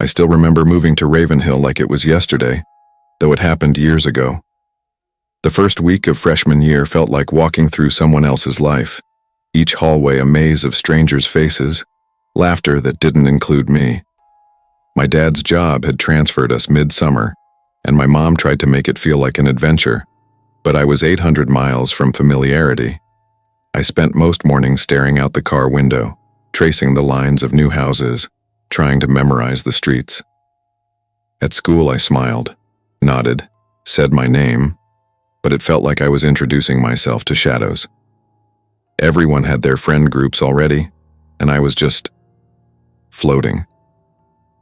I still remember moving to Ravenhill like it was yesterday, though it happened years ago. The first week of freshman year felt like walking through someone else's life. Each hallway a maze of strangers' faces, laughter that didn't include me. My dad's job had transferred us mid-summer, and my mom tried to make it feel like an adventure, but I was 800 miles from familiarity. I spent most mornings staring out the car window, tracing the lines of new houses, trying to memorize the streets. At school I smiled, nodded, said my name, but it felt like I was introducing myself to shadows. Everyone had their friend groups already, and I was just floating.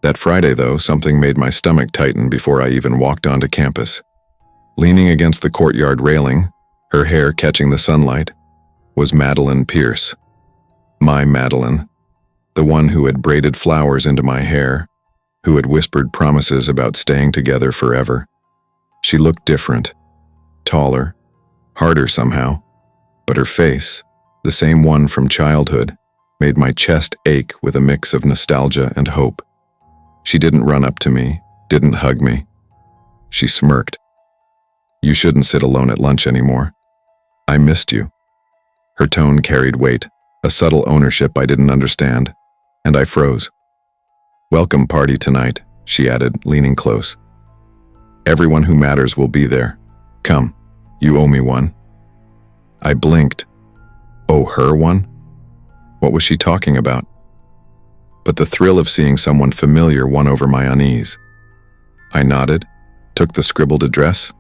That Friday, though, something made my stomach tighten before I even walked onto campus. Leaning against the courtyard railing, her hair catching the sunlight, was Madeline Pierce. My Madeline, the one who had braided flowers into my hair, who had whispered promises about staying together forever. She looked different, taller, harder somehow, but her face, the same one from childhood, made my chest ache with a mix of nostalgia and hope. She didn't run up to me, didn't hug me. She smirked. "You shouldn't sit alone at lunch anymore. I missed you." Her tone carried weight, a subtle ownership I didn't understand, and I froze. "Welcome party tonight," she added, leaning close. "Everyone who matters will be there. Come, you owe me one." I blinked. Oh, her one? What was she talking about? But the thrill of seeing someone familiar won over my unease. I nodded, took the scribbled address,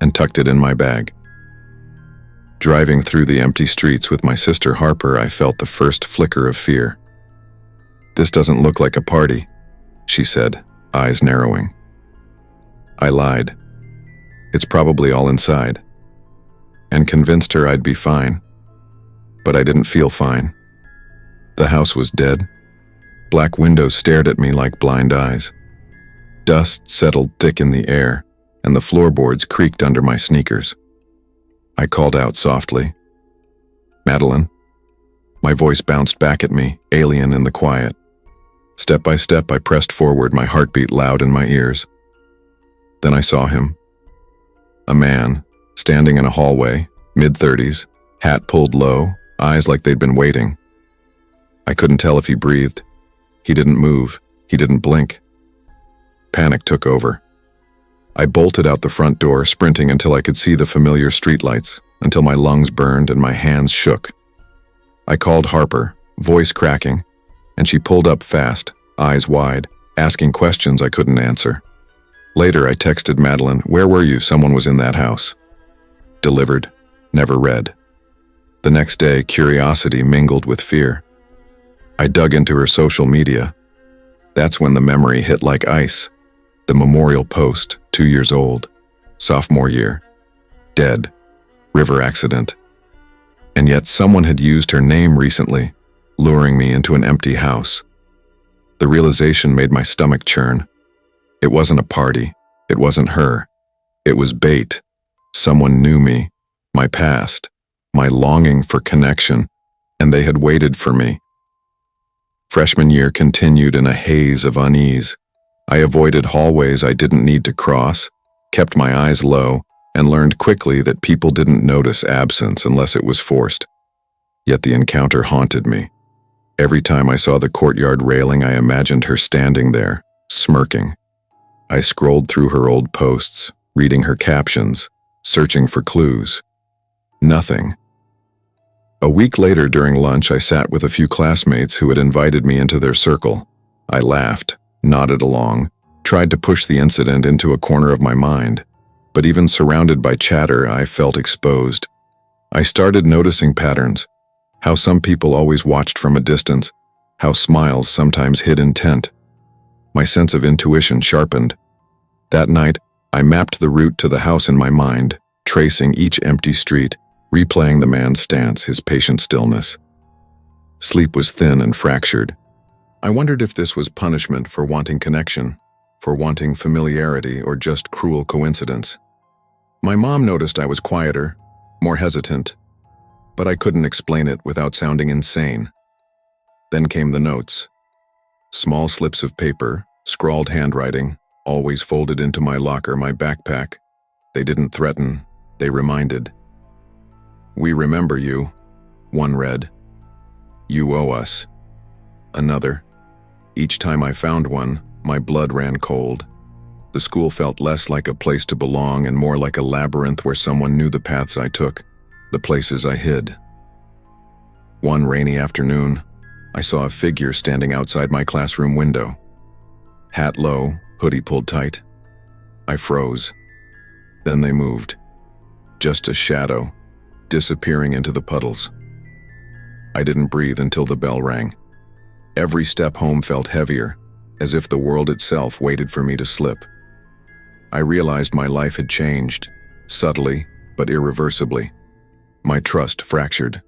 and tucked it in my bag. Driving through the empty streets with my sister Harper, I felt the first flicker of fear. "This doesn't look like a party," she said, eyes narrowing. I lied. "It's probably all inside," and convinced her I'd be fine. But I didn't feel fine. The house was dead. Black windows stared at me like blind eyes. Dust settled thick in the air, and the floorboards creaked under my sneakers. I called out softly, "Madeline?" My voice bounced back at me, alien in the quiet. Step by step, I pressed forward, my heartbeat loud in my ears. Then I saw him. A man, standing in a hallway, mid-30s, hat pulled low, eyes like they'd been waiting. I couldn't tell if he breathed. He didn't move. He didn't blink. Panic took over. I bolted out the front door, sprinting until I could see the familiar streetlights, until my lungs burned and my hands shook. I called Harper, voice cracking, and she pulled up fast, eyes wide, asking questions I couldn't answer. Later, I texted Madeline, "Where were you? Someone was in that house." Delivered, never read. The next day, curiosity mingled with fear. I dug into her social media. That's when the memory hit like ice. The memorial post, 2 years old, sophomore year, dead, river accident. And yet someone had used her name recently, luring me into an empty house. The realization made my stomach churn. It wasn't a party. It wasn't her. It was bait. Someone knew me, my past, my longing for connection, and they had waited for me. Freshman year continued in a haze of unease. I avoided hallways I didn't need to cross, kept my eyes low, and learned quickly that people didn't notice absence unless it was forced. Yet the encounter haunted me. Every time I saw the courtyard railing, I imagined her standing there, smirking. I scrolled through her old posts, reading her captions, searching for clues. Nothing. A week later during lunch, I sat with a few classmates who had invited me into their circle. I laughed, nodded along, tried to push the incident into a corner of my mind, but even surrounded by chatter, I felt exposed. I started noticing patterns, how some people always watched from a distance, how smiles sometimes hid intent. My sense of intuition sharpened. That night, I mapped the route to the house in my mind, tracing each empty street, replaying the man's stance, his patient stillness. Sleep was thin and fractured. I wondered if this was punishment for wanting connection, for wanting familiarity, or just cruel coincidence. My mom noticed I was quieter, more hesitant, but I couldn't explain it without sounding insane. Then came the notes. Small slips of paper, scrawled handwriting, always folded into my locker, my backpack. They didn't threaten, they reminded. "We remember you," one read. "You owe us." Another. Each time I found one, my blood ran cold. The school felt less like a place to belong and more like a labyrinth where someone knew the paths I took, the places I hid. One rainy afternoon, I saw a figure standing outside my classroom window. Hat low, hoodie pulled tight. I froze. Then they moved. Just a shadow, disappearing into the puddles. I didn't breathe until the bell rang. Every step home felt heavier, as if the world itself waited for me to slip. I realized my life had changed, subtly but irreversibly. My trust fractured.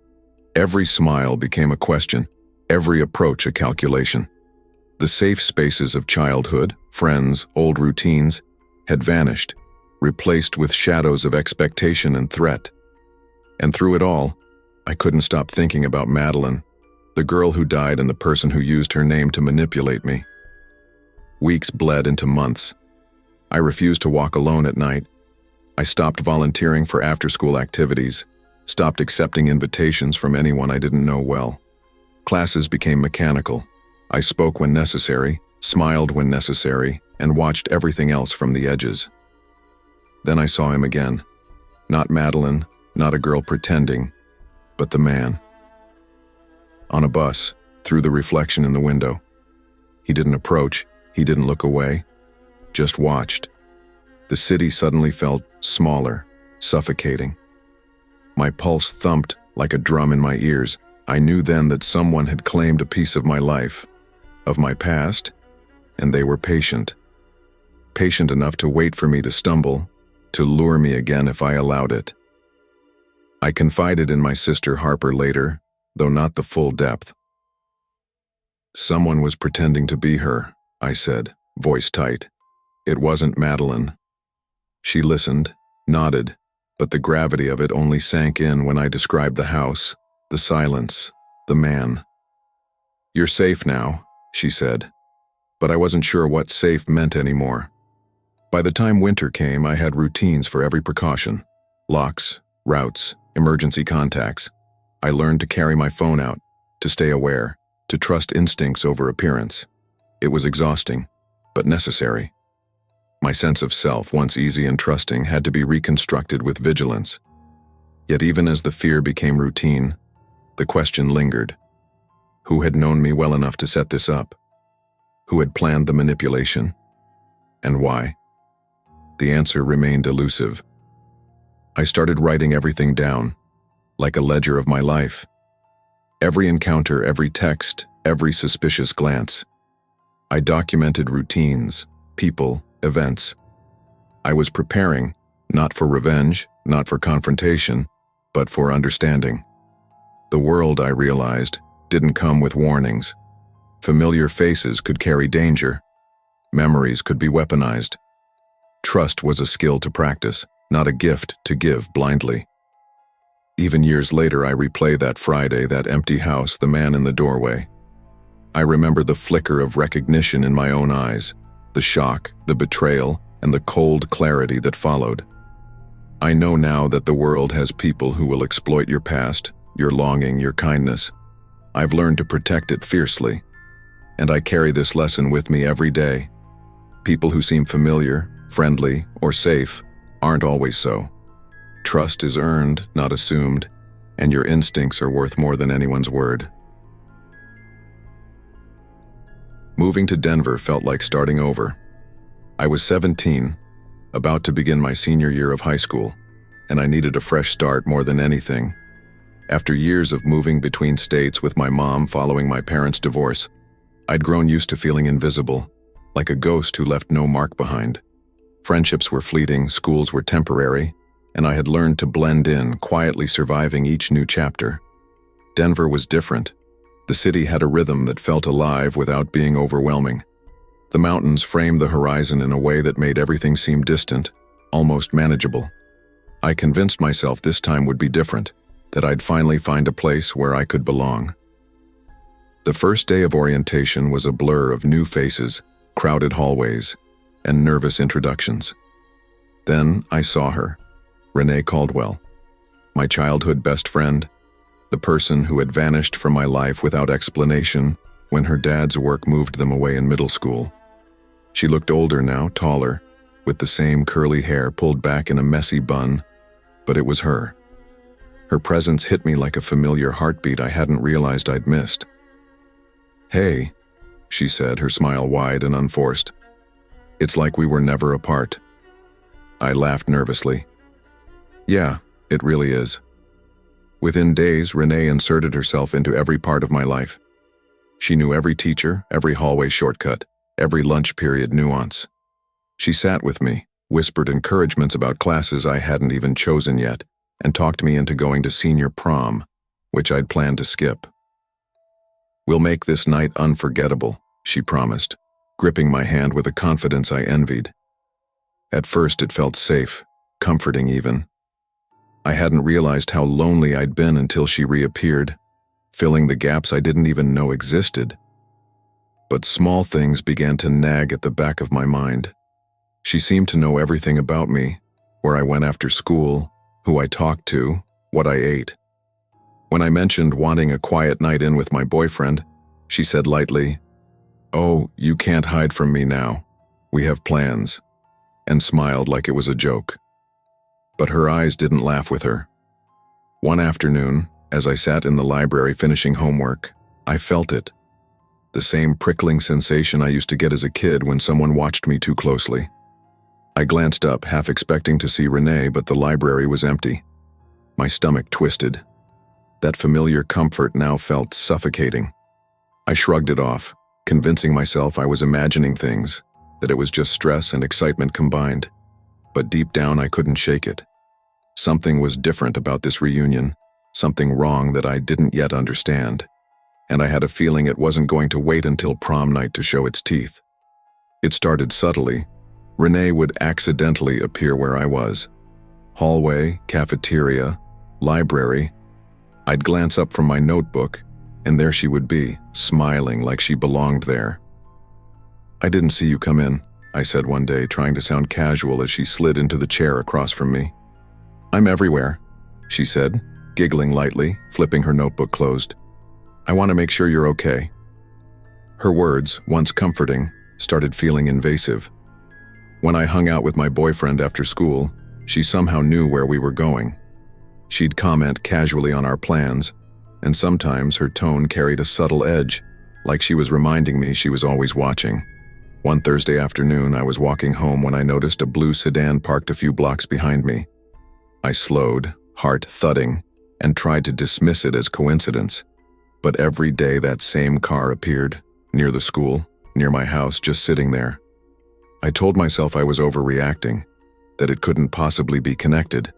Every smile became a question, every approach a calculation. The safe spaces of childhood, friends, old routines, had vanished, replaced with shadows of expectation and threat. And through it all, I couldn't stop thinking about Madeline, the girl who died and the person who used her name to manipulate me. Weeks bled into months. I refused to walk alone at night. I stopped volunteering for after-school activities, stopped accepting invitations from anyone I didn't know well. Classes became mechanical. I spoke when necessary, smiled when necessary, and watched everything else from the edges. Then I saw him again. Not Madeline, not a girl pretending, but the man. On a bus, through the reflection in the window. He didn't approach, he didn't look away, just watched. The city suddenly felt smaller, suffocating. My pulse thumped like a drum in my ears. I knew then that someone had claimed a piece of my life, of my past, and they were patient. Patient enough to wait for me to stumble, to lure me again if I allowed it. I confided in my sister Harper later, though not the full depth. "Someone was pretending to be her," I said, voice tight. "It wasn't Madeline." She listened, nodded, but the gravity of it only sank in when I described the house, the silence, the man. "You're safe now," she said, but I wasn't sure what safe meant anymore. By the time winter came, I had routines for every precaution. Locks, routes, emergency contacts. I learned to carry my phone out, to stay aware, to trust instincts over appearance. It was exhausting, but necessary. My sense of self, once easy and trusting, had to be reconstructed with vigilance. Yet even as the fear became routine, the question lingered. Who had known me well enough to set this up? Who had planned the manipulation? And why? The answer remained elusive. I started writing everything down, like a ledger of my life. Every encounter, every text, every suspicious glance. I documented routines, people, events. I was preparing, not for revenge, not for confrontation, but for understanding. The world, I realized, didn't come with warnings. Familiar faces could carry danger. Memories could be weaponized. Trust was a skill to practice, not a gift to give blindly. Even years later, I replay that Friday, that empty house, the man in the doorway. I remember the flicker of recognition in my own eyes, the shock, the betrayal, and the cold clarity that followed. I know now that the world has people who will exploit your past, your longing, your kindness. I've learned to protect it fiercely, and I carry this lesson with me every day. People who seem familiar, friendly, or safe aren't always so. Trust is earned, not assumed, and your instincts are worth more than anyone's word. Moving to Denver felt like starting over. I was 17, about to begin my senior year of high school, and I needed a fresh start more than anything. After years of moving between states with my mom following my parents' divorce, I'd grown used to feeling invisible, like a ghost who left no mark behind. Friendships were fleeting, schools were temporary, and I had learned to blend in, quietly surviving each new chapter. Denver was different. The city had a rhythm that felt alive without being overwhelming. The mountains framed the horizon in a way that made everything seem distant, almost manageable. I convinced myself this time would be different, that I'd finally find a place where I could belong. The first day of orientation was a blur of new faces, crowded hallways, and nervous introductions. Then I saw her, Renee Caldwell, my childhood best friend, the person who had vanished from my life without explanation when her dad's work moved them away in middle school. She looked older now, taller, with the same curly hair pulled back in a messy bun, but it was her. Her presence hit me like a familiar heartbeat I hadn't realized I'd missed. "Hey," she said, her smile wide and unforced. "It's like we were never apart." I laughed nervously. "Yeah, it really is." Within days, Renee inserted herself into every part of my life. She knew every teacher, every hallway shortcut, every lunch period nuance. She sat with me, whispered encouragements about classes I hadn't even chosen yet, and talked me into going to senior prom, which I'd planned to skip. "We'll make this night unforgettable," she promised, gripping my hand with a confidence I envied. At first it felt safe, comforting even. I hadn't realized how lonely I'd been until she reappeared, filling the gaps I didn't even know existed. But small things began to nag at the back of my mind. She seemed to know everything about me, where I went after school, who I talked to, what I ate. When I mentioned wanting a quiet night in with my boyfriend, she said lightly, "Oh, you can't hide from me now. We have plans," and smiled like it was a joke. But her eyes didn't laugh with her. One afternoon, as I sat in the library finishing homework, I felt it. The same prickling sensation I used to get as a kid when someone watched me too closely. I glanced up, half expecting to see Renee, but the library was empty. My stomach twisted. That familiar comfort now felt suffocating. I shrugged it off, convincing myself I was imagining things, that it was just stress and excitement combined. But deep down I couldn't shake it. Something was different about this reunion, something wrong that I didn't yet understand, and I had a feeling it wasn't going to wait until prom night to show its teeth. It started subtly. Renee would accidentally appear where I was. Hallway, cafeteria, library. I'd glance up from my notebook, and there she would be, smiling like she belonged there. "I didn't see you come in," I said one day, trying to sound casual as she slid into the chair across from me. "I'm everywhere," she said, giggling lightly, flipping her notebook closed. "I want to make sure you're okay." Her words, once comforting, started feeling invasive. When I hung out with my boyfriend after school, she somehow knew where we were going. She'd comment casually on our plans, and sometimes her tone carried a subtle edge, like she was reminding me she was always watching. One Thursday afternoon, I was walking home when I noticed a blue sedan parked a few blocks behind me. I slowed, heart thudding, and tried to dismiss it as coincidence. But every day that same car appeared, near the school, near my house, just sitting there. I told myself I was overreacting, that it couldn't possibly be connected.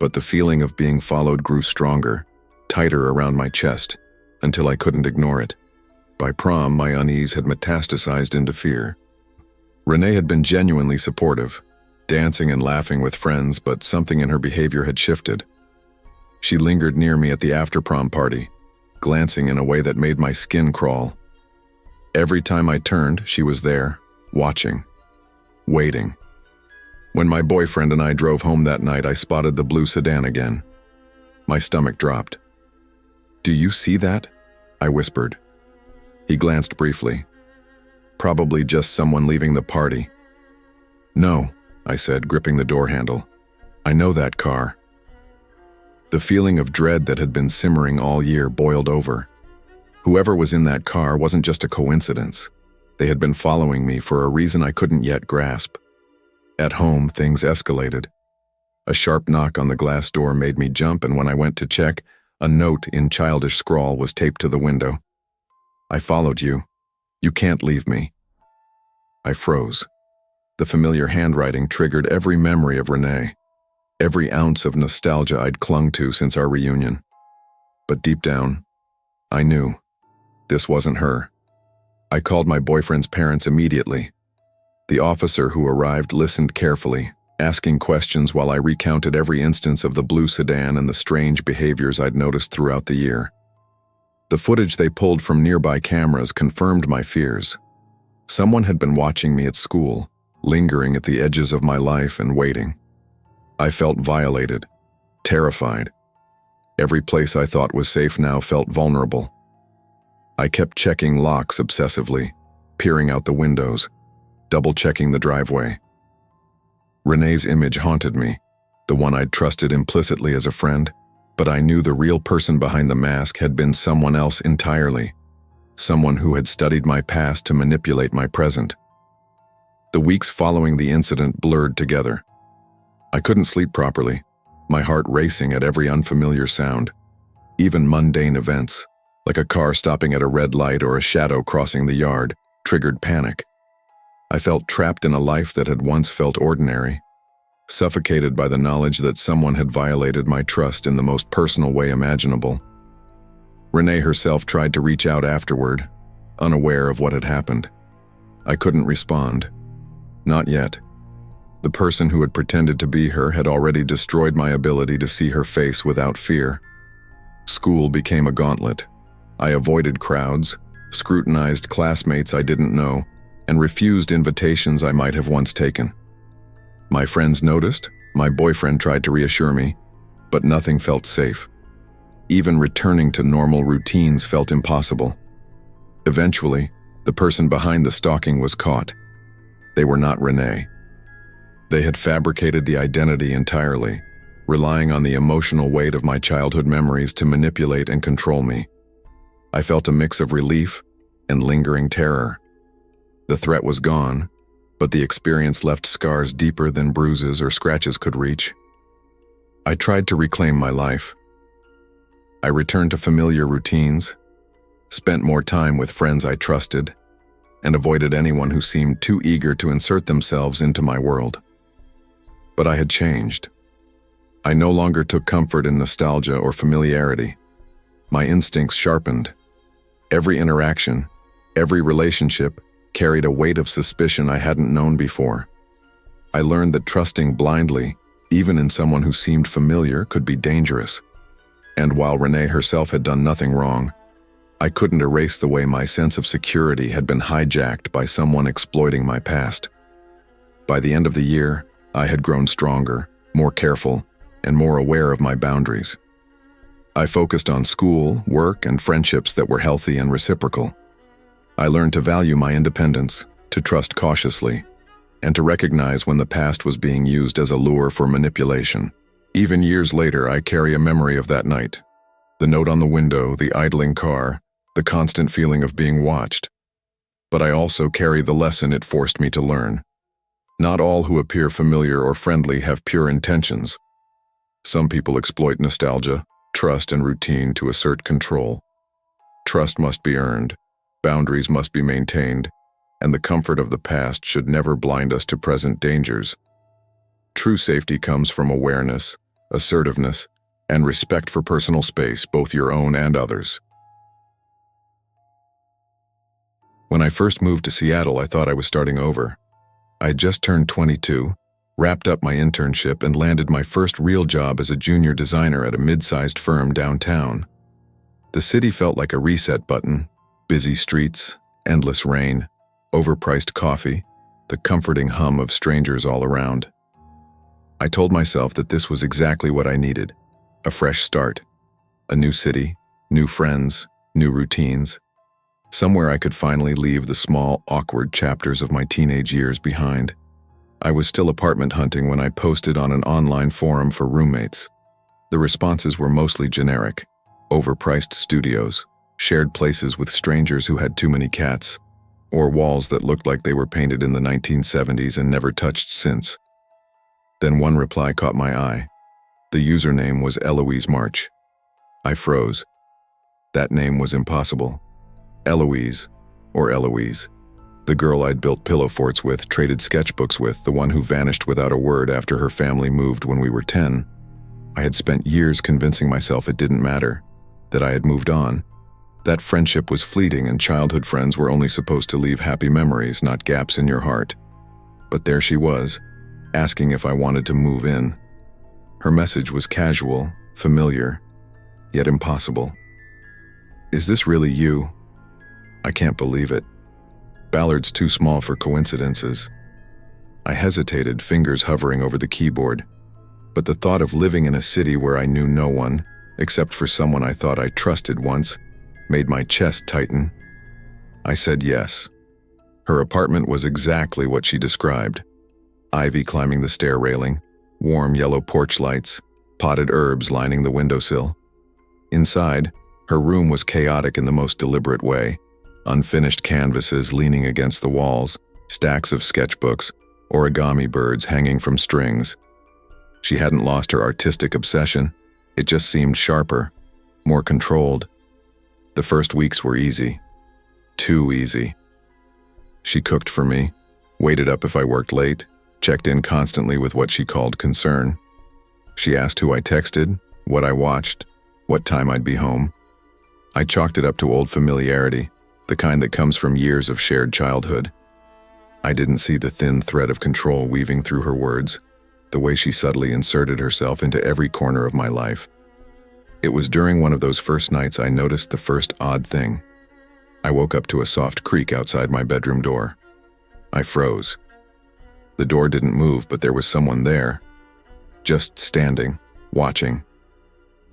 But the feeling of being followed grew stronger, tighter around my chest, until I couldn't ignore it. By prom, my unease had metastasized into fear. Renee had been genuinely supportive, dancing and laughing with friends, but something in her behavior had shifted. She lingered near me at the after-prom party, glancing in a way that made my skin crawl. Every time I turned, she was there, watching, waiting. When my boyfriend and I drove home that night, I spotted the blue sedan again. My stomach dropped. "Do you see that?" I whispered. He glanced briefly. "Probably just someone leaving the party." "No," I said, gripping the door handle. "I know that car." The feeling of dread that had been simmering all year boiled over. Whoever was in that car wasn't just a coincidence. They had been following me for a reason I couldn't yet grasp. At home, things escalated. A sharp knock on the glass door made me jump, and when I went to check, a note in childish scrawl was taped to the window. "I followed you. You can't leave me." I froze. The familiar handwriting triggered every memory of Renee, every ounce of nostalgia I'd clung to since our reunion. But deep down, I knew this wasn't her. I called my boyfriend's parents immediately. The officer who arrived listened carefully, asking questions while I recounted every instance of the blue sedan and the strange behaviors I'd noticed throughout the year. The footage they pulled from nearby cameras confirmed my fears. Someone had been watching me at school, lingering at the edges of my life and waiting. I felt violated, terrified. Every place I thought was safe now felt vulnerable. I kept checking locks obsessively, peering out the windows, double-checking the driveway. Renee's image haunted me, the one I'd trusted implicitly as a friend, but I knew the real person behind the mask had been someone else entirely, someone who had studied my past to manipulate my present. The weeks following the incident blurred together. I couldn't sleep properly, my heart racing at every unfamiliar sound. Even mundane events, like a car stopping at a red light or a shadow crossing the yard, triggered panic. I felt trapped in a life that had once felt ordinary, suffocated by the knowledge that someone had violated my trust in the most personal way imaginable. Renee herself tried to reach out afterward, unaware of what had happened. I couldn't respond. Not yet. The person who had pretended to be her had already destroyed my ability to see her face without fear. School became a gauntlet. I avoided crowds, scrutinized classmates I didn't know, and refused invitations I might have once taken. My friends noticed, my boyfriend tried to reassure me, but nothing felt safe. Even returning to normal routines felt impossible. Eventually, the person behind the stalking was caught. They were not Renee. They had fabricated the identity entirely, relying on the emotional weight of my childhood memories to manipulate and control me. I felt a mix of relief and lingering terror. The threat was gone, but the experience left scars deeper than bruises or scratches could reach. I tried to reclaim my life. I returned to familiar routines, spent more time with friends I trusted, and avoided anyone who seemed too eager to insert themselves into my world. But I had changed. I no longer took comfort in nostalgia or familiarity. My instincts sharpened. Every interaction, every relationship, carried a weight of suspicion I hadn't known before. I learned that trusting blindly, even in someone who seemed familiar, could be dangerous. And while Renee herself had done nothing wrong, I couldn't erase the way my sense of security had been hijacked by someone exploiting my past. By the end of the year, I had grown stronger, more careful, and more aware of my boundaries. I focused on school, work, and friendships that were healthy and reciprocal. I learned to value my independence, to trust cautiously, and to recognize when the past was being used as a lure for manipulation. Even years later, I carry a memory of that night. The note on the window, the idling car, the constant feeling of being watched. But I also carry the lesson it forced me to learn. Not all who appear familiar or friendly have pure intentions. Some people exploit nostalgia, trust, and routine to assert control. Trust must be earned, boundaries must be maintained, and the comfort of the past should never blind us to present dangers. True safety comes from awareness, assertiveness, and respect for personal space, both your own and others. When I first moved to Seattle, I thought I was starting over. I had just turned 22, wrapped up my internship, and landed my first real job as a junior designer at a mid-sized firm downtown. The city felt like a reset button: busy streets, endless rain, overpriced coffee, the comforting hum of strangers all around. I told myself that this was exactly what I needed: a fresh start, a new city, new friends, new routines, somewhere I could finally leave the small, awkward chapters of my teenage years behind. I was still apartment hunting when I posted on an online forum for roommates. The responses were mostly generic: overpriced studios, shared places with strangers who had too many cats, or walls that looked like they were painted in the 1970s and never touched since. Then one reply caught my eye. The username was Eloise March. I froze. That name was impossible. Eloise, or Eloise, the girl I'd built pillow forts with, traded sketchbooks with, the one who vanished without a word after her family moved when we were 10. I had spent years convincing myself it didn't matter, that I had moved on, that friendship was fleeting and childhood friends were only supposed to leave happy memories, not gaps in your heart. But there she was, asking if I wanted to move in. Her message was casual, familiar, yet impossible. Is this really you? I can't believe it. Ballard's too small for coincidences. I hesitated, fingers hovering over the keyboard. But the thought of living in a city where I knew no one, except for someone I thought I trusted once, made my chest tighten. I said yes. Her apartment was exactly what she described. Ivy climbing the stair railing, warm yellow porch lights, potted herbs lining the windowsill. Inside, her room was chaotic in the most deliberate way. Unfinished canvases leaning against the walls, stacks of sketchbooks, origami birds hanging from strings. She hadn't lost her artistic obsession, it just seemed sharper, more controlled. The first weeks were easy. Too easy. She cooked for me, waited up if I worked late, checked in constantly with what she called concern. She asked who I texted, what I watched, what time I'd be home. I chalked it up to old familiarity, the kind that comes from years of shared childhood. I didn't see the thin thread of control weaving through her words, the way she subtly inserted herself into every corner of my life. It was during one of those first nights I noticed the first odd thing. I woke up to a soft creak outside my bedroom door. I froze. The door didn't move, but there was someone there, just standing, watching.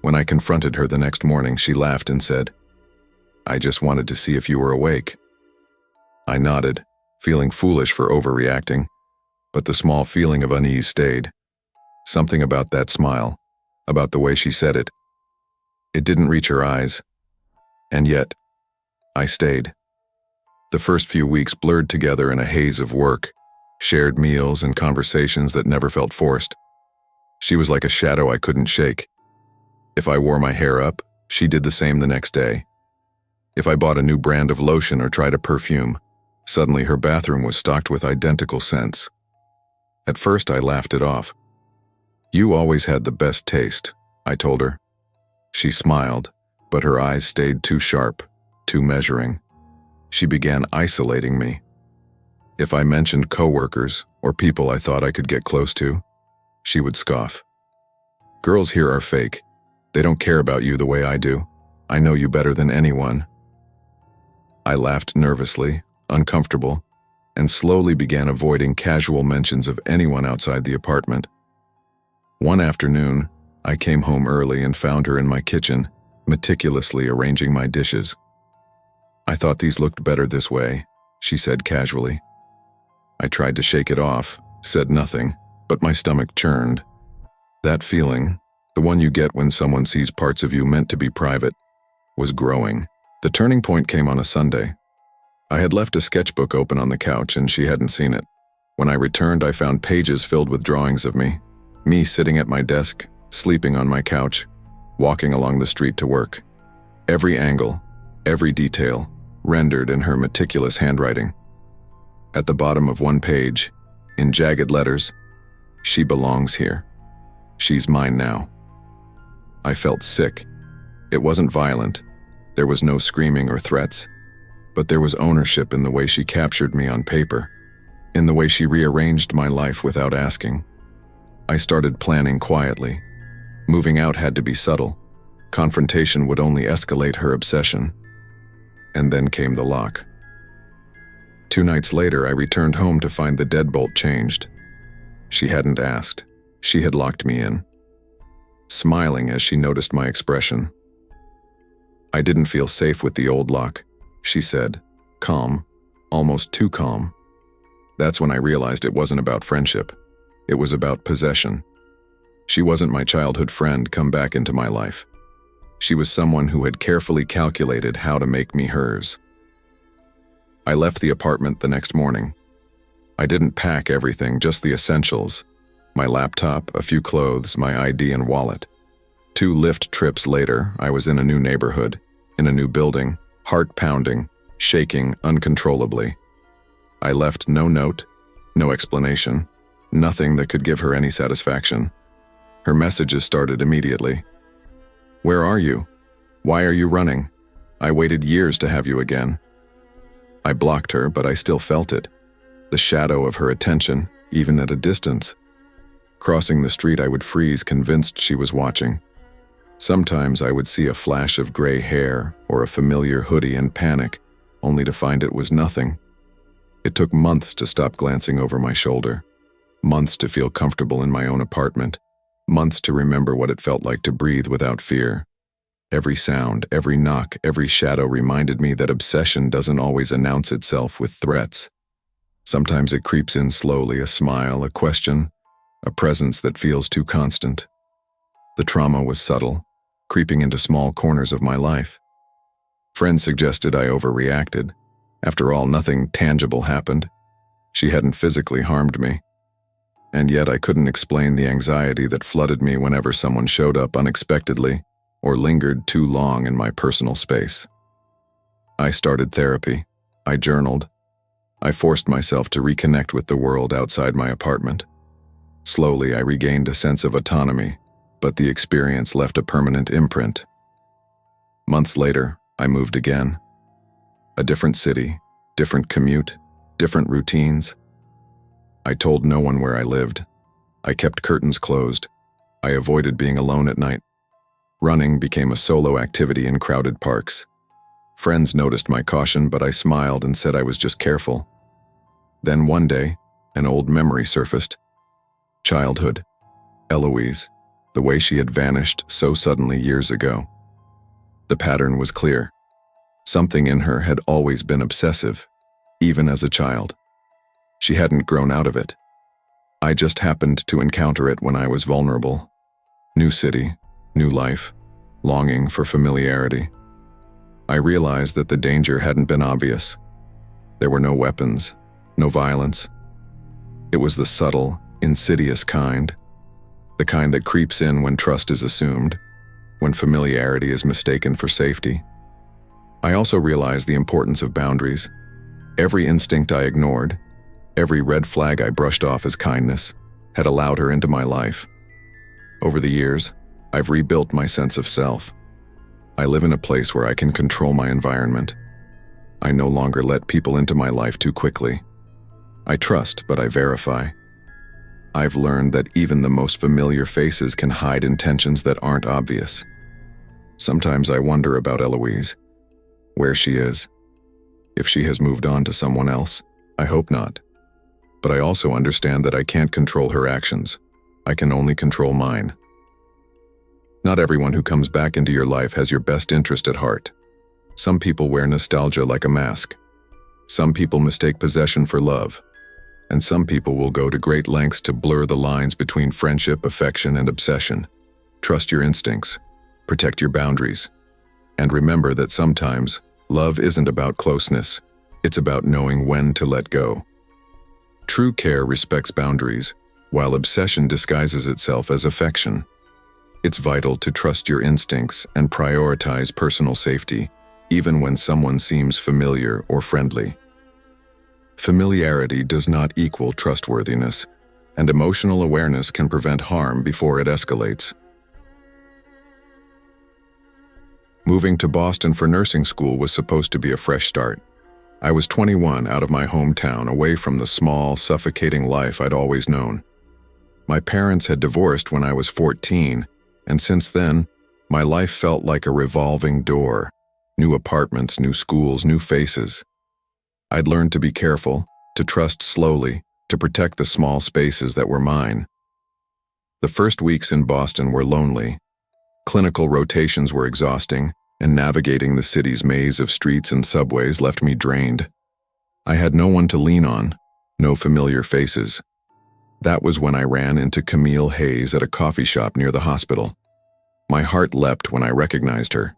When I confronted her the next morning, she laughed and said, "I just wanted to see if you were awake." I nodded, feeling foolish for overreacting, but the small feeling of unease stayed. Something about that smile, about the way she said it. It didn't reach her eyes. And yet, I stayed. The first few weeks blurred together in a haze of work, shared meals and conversations that never felt forced. She was like a shadow I couldn't shake. If I wore my hair up, she did the same the next day. If I bought a new brand of lotion or tried a perfume, suddenly her bathroom was stocked with identical scents. At first I laughed it off. "You always had the best taste," I told her. She smiled, but her eyes stayed too sharp, too measuring. She began isolating me. If I mentioned coworkers or people I thought I could get close to, she would scoff. "Girls here are fake. They don't care about you the way I do. I know you better than anyone." I laughed nervously, uncomfortable, and slowly began avoiding casual mentions of anyone outside the apartment. One afternoon, I came home early and found her in my kitchen, meticulously arranging my dishes. "I thought these looked better this way," she said casually. I tried to shake it off, said nothing, but my stomach churned. That feeling, the one you get when someone sees parts of you meant to be private, was growing. The turning point came on a Sunday. I had left a sketchbook open on the couch and she hadn't seen it. When I returned, I found pages filled with drawings of me sitting at my desk, sleeping on my couch, walking along the street to work. Every angle, every detail, rendered in her meticulous handwriting. At the bottom of one page, in jagged letters, "She belongs here. She's mine now." I felt sick. It wasn't violent. There was no screaming or threats. But there was ownership in the way she captured me on paper, in the way she rearranged my life without asking. I started planning quietly. Moving out had to be subtle. Confrontation would only escalate her obsession. And then came the lock. 2 nights later, I returned home to find the deadbolt changed. She hadn't asked. She had locked me in. Smiling as she noticed my expression. "I didn't feel safe with the old lock," she said, calm, almost too calm. That's when I realized it wasn't about friendship. It was about possession. She wasn't my childhood friend come back into my life. She was someone who had carefully calculated how to make me hers. I left the apartment the next morning. I didn't pack everything, just the essentials. My laptop, a few clothes, my ID and wallet. 2 Lyft trips later, I was in a new neighborhood, in a new building, heart pounding, shaking uncontrollably. I left no note, no explanation, nothing that could give her any satisfaction. Her messages started immediately. "Where are you? Why are you running? I waited years to have you again." I blocked her, but I still felt it. The shadow of her attention, even at a distance. Crossing the street, I would freeze, convinced she was watching. Sometimes I would see a flash of gray hair or a familiar hoodie and panic, only to find it was nothing. It took months to stop glancing over my shoulder, months to feel comfortable in my own apartment, months to remember what it felt like to breathe without fear. Every sound, every knock, every shadow reminded me that obsession doesn't always announce itself with threats. Sometimes it creeps in slowly, a smile, a question, a presence that feels too constant. The trauma was subtle, creeping into small corners of my life. Friends suggested I overreacted. After all, nothing tangible happened. She hadn't physically harmed me. And yet I couldn't explain the anxiety that flooded me whenever someone showed up unexpectedly or lingered too long in my personal space. I started therapy. I journaled. I forced myself to reconnect with the world outside my apartment. Slowly, I regained a sense of autonomy, but the experience left a permanent imprint. Months later, I moved again. A different city, different commute, different routines. I told no one where I lived. I kept curtains closed. I avoided being alone at night. Running became a solo activity in crowded parks. Friends noticed my caution, but I smiled and said I was just careful. Then one day, an old memory surfaced. Childhood. Eloise, the way she had vanished so suddenly years ago. The pattern was clear. Something in her had always been obsessive, even as a child. She hadn't grown out of it. I just happened to encounter it when I was vulnerable. New city, new life, longing for familiarity. I realized that the danger hadn't been obvious. There were no weapons, no violence. It was the subtle, insidious kind, the kind that creeps in when trust is assumed, when familiarity is mistaken for safety. I also realized the importance of boundaries. Every instinct I ignored, every red flag I brushed off as kindness, had allowed her into my life. Over the years, I've rebuilt my sense of self. I live in a place where I can control my environment. I no longer let people into my life too quickly. I trust, but I verify. I've learned that even the most familiar faces can hide intentions that aren't obvious. Sometimes I wonder about Eloise, where she is. If she has moved on to someone else, I hope not. But I also understand that I can't control her actions. I can only control mine. Not everyone who comes back into your life has your best interest at heart. Some people wear nostalgia like a mask. Some people mistake possession for love. And some people will go to great lengths to blur the lines between friendship, affection, and obsession. Trust your instincts. Protect your boundaries. And remember that sometimes, love isn't about closeness. It's about knowing when to let go. True care respects boundaries, while obsession disguises itself as affection. It's vital to trust your instincts and prioritize personal safety, even when someone seems familiar or friendly. Familiarity does not equal trustworthiness, and emotional awareness can prevent harm before it escalates. Moving to Boston for nursing school was supposed to be a fresh start. I was 21, out of my hometown, away from the small, suffocating life I'd always known. My parents had divorced when I was 14, and since then, my life felt like a revolving door. New apartments, new schools, new faces. I'd learned to be careful, to trust slowly, to protect the small spaces that were mine. The first weeks in Boston were lonely. Clinical rotations were exhausting, and navigating the city's maze of streets and subways left me drained. I had no one to lean on, no familiar faces. That was when I ran into Camille Hayes at a coffee shop near the hospital. My heart leapt when I recognized her.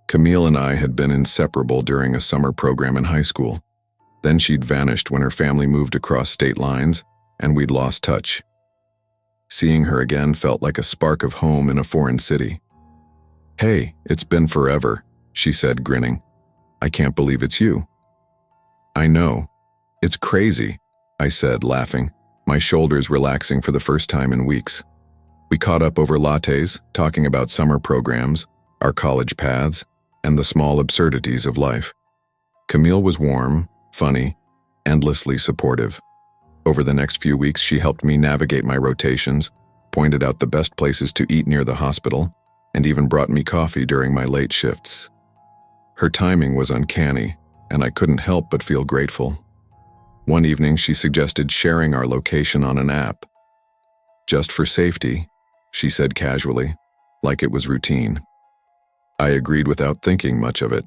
Camille and I had been inseparable during a summer program in high school. Then she'd vanished when her family moved across state lines, and we'd lost touch. Seeing her again felt like a spark of home in a foreign city. "Hey, it's been forever," she said, grinning. "I can't believe it's you." "I know. It's crazy," I said, laughing, my shoulders relaxing for the first time in weeks. We caught up over lattes, talking about summer programs, our college paths, and the small absurdities of life. Camille was warm, funny, endlessly supportive. Over the next few weeks, she helped me navigate my rotations, pointed out the best places to eat near the hospital, and even brought me coffee during my late shifts. Her timing was uncanny, and I couldn't help but feel grateful. One evening, she suggested sharing our location on an app. "Just for safety," she said casually, like it was routine. I agreed without thinking much of it.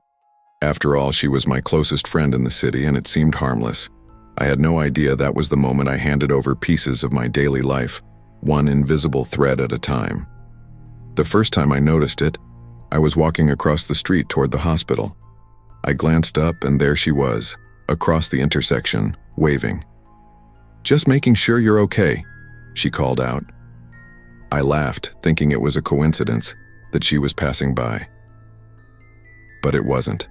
After all, she was my closest friend in the city, and it seemed harmless. I had no idea that was the moment I handed over pieces of my daily life, one invisible thread at a time. The first time I noticed it, I was walking across the street toward the hospital. I glanced up, and there she was, across the intersection, waving. "Just making sure you're okay," she called out. I laughed, thinking it was a coincidence that she was passing by. But it wasn't.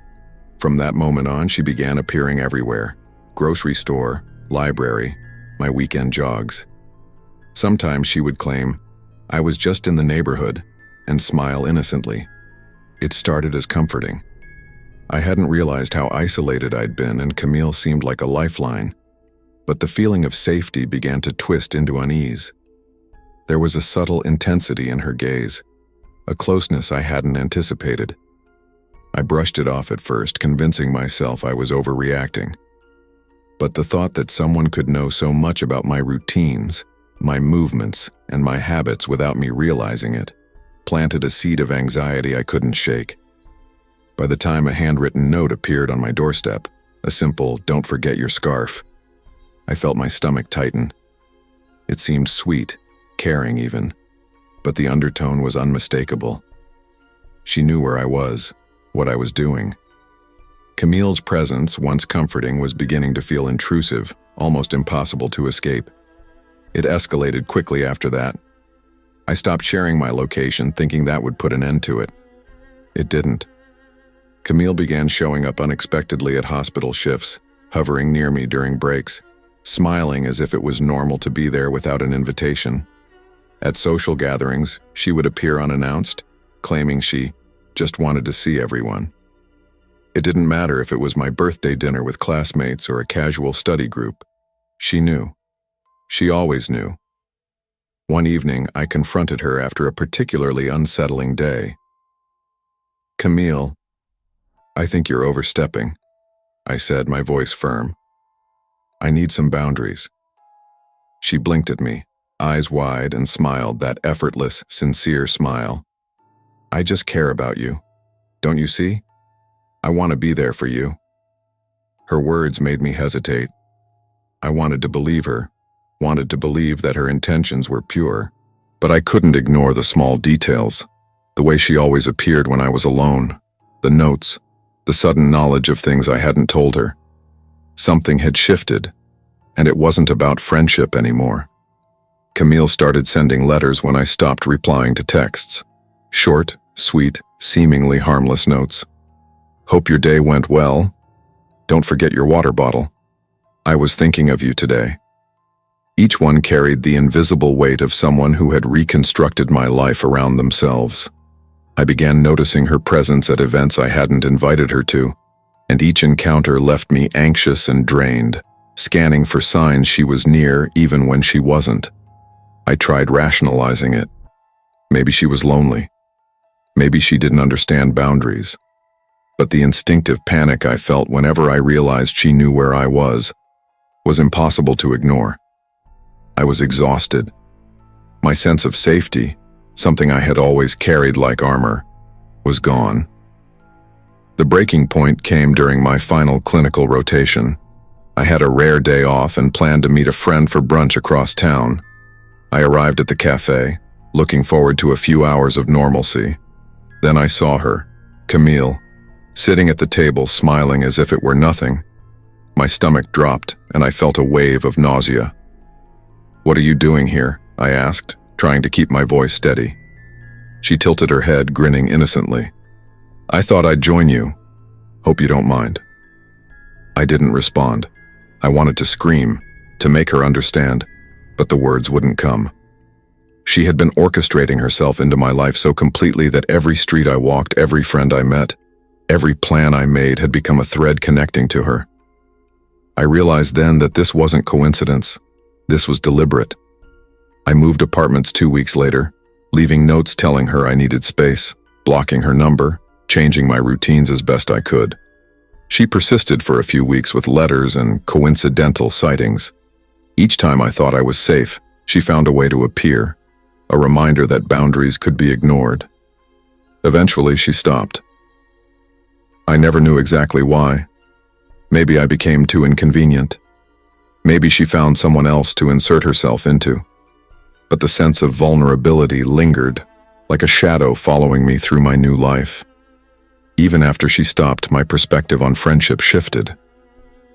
From that moment on, she began appearing everywhere: grocery store, library, my weekend jogs. Sometimes she would claim, "I was just in the neighborhood," and smile innocently. It started as comforting. I hadn't realized how isolated I'd been, and Camille seemed like a lifeline. But the feeling of safety began to twist into unease. There was a subtle intensity in her gaze, a closeness I hadn't anticipated. I brushed it off at first, convincing myself I was overreacting. But the thought that someone could know so much about my routines, my movements, and my habits without me realizing it, planted a seed of anxiety I couldn't shake. By the time a handwritten note appeared on my doorstep, a simple "don't forget your scarf," I felt my stomach tighten. It seemed sweet, caring even, but the undertone was unmistakable. She knew where I was, what I was doing. Camille's presence, once comforting, was beginning to feel intrusive, almost impossible to escape. It escalated quickly after that. I stopped sharing my location, thinking that would put an end to it. It didn't. Camille began showing up unexpectedly at hospital shifts, hovering near me during breaks, smiling as if it was normal to be there without an invitation. At social gatherings, she would appear unannounced, claiming she just wanted to see everyone. It didn't matter if it was my birthday dinner with classmates or a casual study group. She knew. She always knew. One evening, I confronted her after a particularly unsettling day. "Camille, I think you're overstepping," I said, my voice firm. "I need some boundaries." She blinked at me, eyes wide, and smiled, that effortless, sincere smile. "I just care about you. Don't you see? I want to be there for you." Her words made me hesitate. I wanted to believe her, wanted to believe that her intentions were pure, but I couldn't ignore the small details, the way she always appeared when I was alone, the notes, the sudden knowledge of things I hadn't told her. Something had shifted, and it wasn't about friendship anymore. Camille started sending letters when I stopped replying to texts. Short, sweet, seemingly harmless notes. "Hope your day went well. Don't forget your water bottle. I was thinking of you today." Each one carried the invisible weight of someone who had reconstructed my life around themselves. I began noticing her presence at events I hadn't invited her to, and each encounter left me anxious and drained, scanning for signs she was near even when she wasn't. I tried rationalizing it. Maybe she was lonely. Maybe she didn't understand boundaries. But the instinctive panic I felt whenever I realized she knew where I was impossible to ignore. I was exhausted. My sense of safety, something I had always carried like armor, was gone. The breaking point came during my final clinical rotation. I had a rare day off and planned to meet a friend for brunch across town. I arrived at the cafe, looking forward to a few hours of normalcy. Then I saw her, Camille, sitting at the table smiling as if it were nothing. My stomach dropped, and I felt a wave of nausea. "What are you doing here?" I asked, trying to keep my voice steady. She tilted her head, grinning innocently. "I thought I'd join you. Hope you don't mind." I didn't respond. I wanted to scream, to make her understand, but the words wouldn't come. She had been orchestrating herself into my life so completely that every street I walked, every friend I met, every plan I made had become a thread connecting to her. I realized then that this wasn't coincidence. This was deliberate. I moved apartments 2 weeks later, leaving notes telling her I needed space, blocking her number, changing my routines as best I could. She persisted for a few weeks with letters and coincidental sightings. Each time I thought I was safe, she found a way to appear, a reminder that boundaries could be ignored. Eventually, she stopped. I never knew exactly why. Maybe I became too inconvenient. Maybe she found someone else to insert herself into. But the sense of vulnerability lingered, like a shadow following me through my new life. Even after she stopped, my perspective on friendship shifted.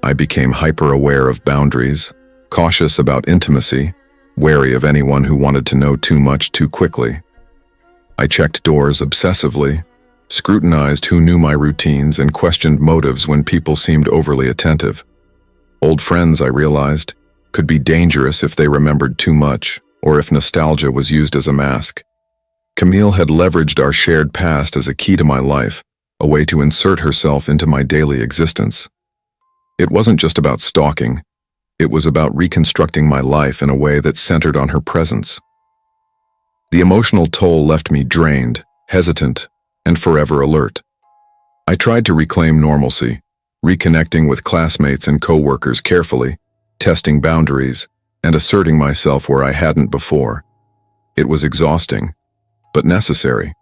I became hyper-aware of boundaries, cautious about intimacy, wary of anyone who wanted to know too much too quickly. I checked doors obsessively, scrutinized who knew my routines, and questioned motives when people seemed overly attentive. Old friends, I realized, could be dangerous if they remembered too much, or if nostalgia was used as a mask. Camille had leveraged our shared past as a key to my life, a way to insert herself into my daily existence. It wasn't just about stalking. It was about reconstructing my life in a way that centered on her presence. The emotional toll left me drained, hesitant, and forever alert. I tried to reclaim normalcy, reconnecting with classmates and coworkers carefully, testing boundaries, and asserting myself where I hadn't before. It was exhausting, but necessary.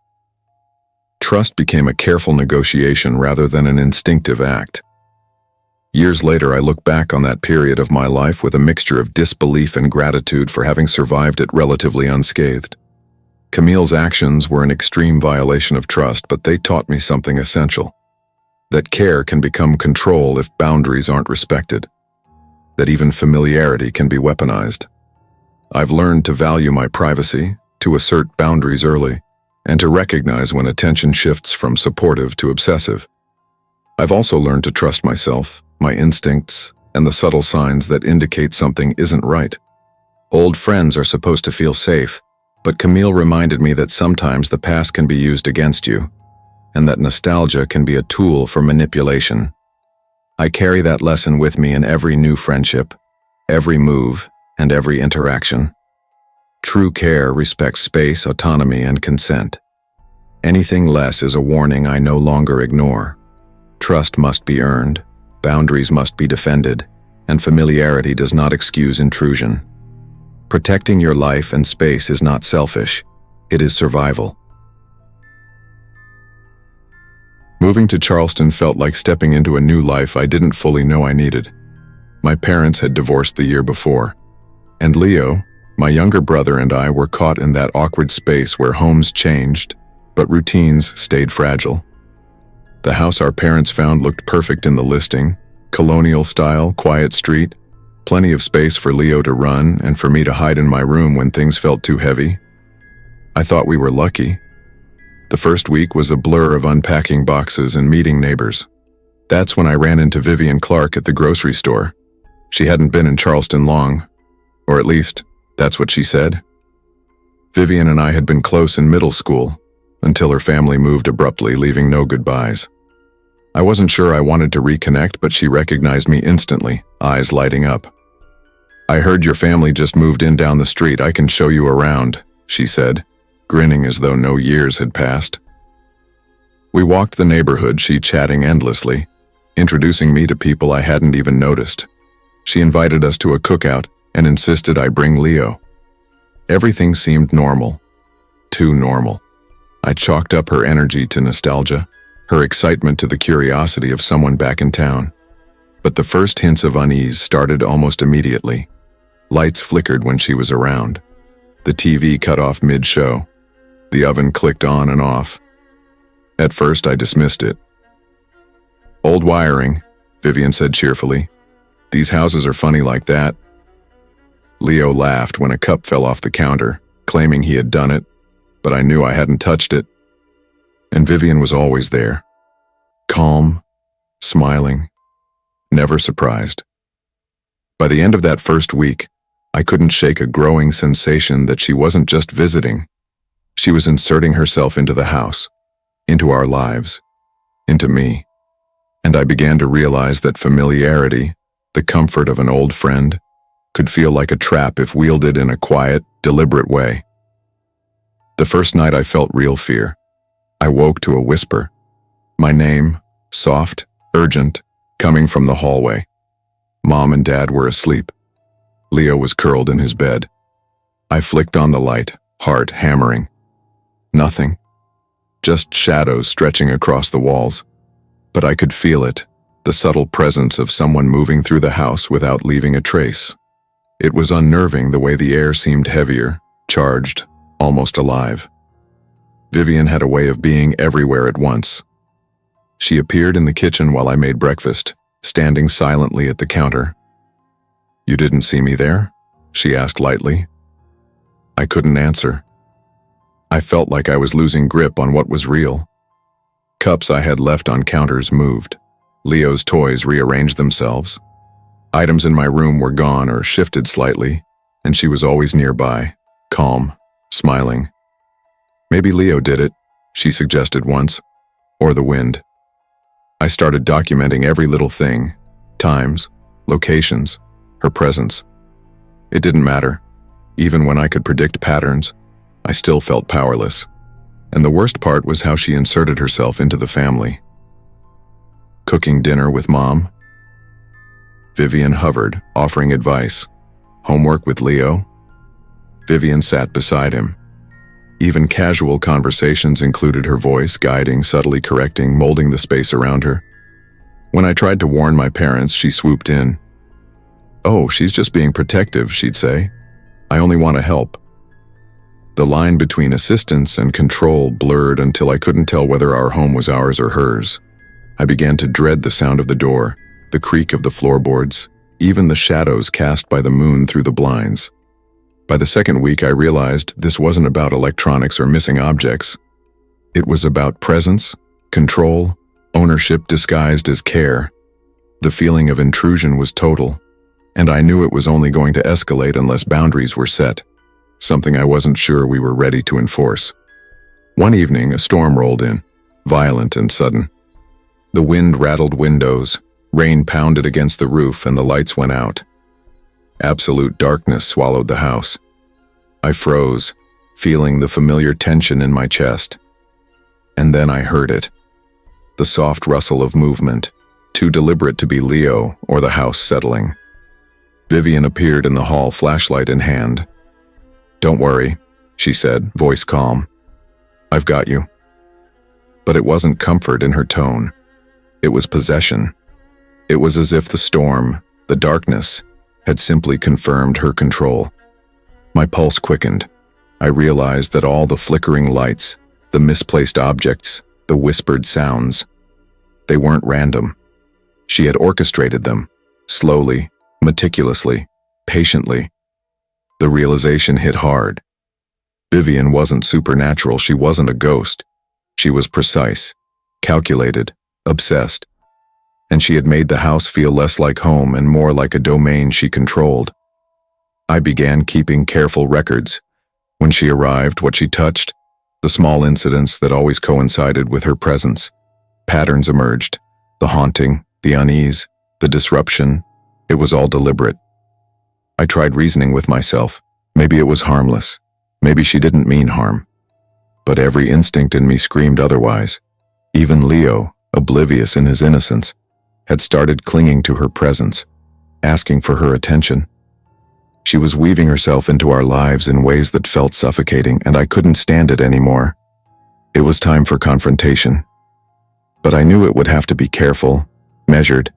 Trust became a careful negotiation rather than an instinctive act. Years later, I look back on that period of my life with a mixture of disbelief and gratitude for having survived it relatively unscathed. Camille's actions were an extreme violation of trust, but they taught me something essential. That care can become control if boundaries aren't respected. That even familiarity can be weaponized. I've learned to value my privacy, to assert boundaries early, and to recognize when attention shifts from supportive to obsessive. I've also learned to trust myself, my instincts, and the subtle signs that indicate something isn't right. Old friends are supposed to feel safe, but Camille reminded me that sometimes the past can be used against you, and that nostalgia can be a tool for manipulation. I carry that lesson with me in every new friendship, every move, and every interaction. True care respects space, autonomy, and consent. Anything less is a warning I no longer ignore. Trust must be earned, boundaries must be defended, and familiarity does not excuse intrusion. Protecting your life and space is not selfish, it is survival. Moving to Charleston felt like stepping into a new life I didn't fully know I needed. My parents had divorced the year before, and Leo, my younger brother, and I were caught in that awkward space where homes changed, but routines stayed fragile. The house our parents found looked perfect in the listing, colonial style, quiet street, plenty of space for Leo to run and for me to hide in my room when things felt too heavy. I thought we were lucky. The first week was a blur of unpacking boxes and meeting neighbors. That's when I ran into Vivian Clark at the grocery store. She hadn't been in Charleston long, or at least, that's what she said. Vivian and I had been close in middle school, until her family moved abruptly, leaving no goodbyes. I wasn't sure I wanted to reconnect, but she recognized me instantly, eyes lighting up. "I heard your family just moved in down the street. I can show you around," she said, grinning as though no years had passed. We walked the neighborhood, she chatting endlessly, introducing me to people I hadn't even noticed. She invited us to a cookout and insisted I bring Leo. Everything seemed normal. Too normal. I chalked up her energy to nostalgia, her excitement to the curiosity of someone back in town. But the first hints of unease started almost immediately. Lights flickered when she was around. The TV cut off mid-show. The oven clicked on and off. At first, I dismissed it. "Old wiring," Vivian said cheerfully. "These houses are funny like that." Leo laughed when a cup fell off the counter, claiming he had done it, but I knew I hadn't touched it. And Vivian was always there. Calm, smiling, never surprised. By the end of that first week, I couldn't shake a growing sensation that she wasn't just visiting. She was inserting herself into the house, into our lives, into me. And I began to realize that familiarity, the comfort of an old friend, could feel like a trap if wielded in a quiet, deliberate way. The first night I felt real fear. I woke to a whisper. My name, soft, urgent, coming from the hallway. Mom and Dad were asleep. Leo was curled in his bed. I flicked on the light, heart hammering. Nothing. Just shadows stretching across the walls. But I could feel it, the subtle presence of someone moving through the house without leaving a trace. It was unnerving the way the air seemed heavier, charged, almost alive. Vivian had a way of being everywhere at once. She appeared in the kitchen while I made breakfast, standing silently at the counter. "You didn't see me there?" she asked lightly. I couldn't answer. I felt like I was losing grip on what was real. Cups I had left on counters moved. Leo's toys rearranged themselves. Items in my room were gone or shifted slightly, and she was always nearby, calm, smiling. "Maybe Leo did it," she suggested once, "or the wind." I started documenting every little thing, times, locations, her presence. It didn't matter. Even when I could predict patterns, I still felt powerless. And the worst part was how she inserted herself into the family. Cooking dinner with Mom. Vivian hovered, offering advice. Homework with Leo. Vivian sat beside him. Even casual conversations included her voice, guiding, subtly correcting, molding the space around her. When I tried to warn my parents, she swooped in. "Oh, she's just being protective," she'd say. "I only want to help." The line between assistance and control blurred until I couldn't tell whether our home was ours or hers. I began to dread the sound of the door, the creak of the floorboards, even the shadows cast by the moon through the blinds. By the second week, I realized this wasn't about electronics or missing objects. It was about presence, control, ownership disguised as care. The feeling of intrusion was total, and I knew it was only going to escalate unless boundaries were set, something I wasn't sure we were ready to enforce. One evening, a storm rolled in, violent and sudden. The wind rattled windows, rain pounded against the roof, and the lights went out. Absolute darkness swallowed the house. I froze, feeling the familiar tension in my chest. And then I heard it. The soft rustle of movement, too deliberate to be Leo or the house settling. Vivian appeared in the hall, flashlight in hand. "Don't worry," she said, voice calm. "I've got you." But it wasn't comfort in her tone. It was possession. It was as if the storm, the darkness, had simply confirmed her control. My pulse quickened. I realized that all the flickering lights, the misplaced objects, the whispered sounds, they weren't random. She had orchestrated them, slowly, meticulously, patiently. The realization hit hard. Vivian wasn't supernatural, she wasn't a ghost. She was precise, calculated, obsessed. And she had made the house feel less like home and more like a domain she controlled. I began keeping careful records. When she arrived, what she touched, the small incidents that always coincided with her presence. Patterns emerged, the haunting, the unease, the disruption. It was all deliberate. I tried reasoning with myself. Maybe it was harmless. Maybe she didn't mean harm. But every instinct in me screamed otherwise. Even Leo, oblivious in his innocence, had started clinging to her presence, asking for her attention. She was weaving herself into our lives in ways that felt suffocating, and I couldn't stand it anymore. It was time for confrontation. But I knew it would have to be careful, measured,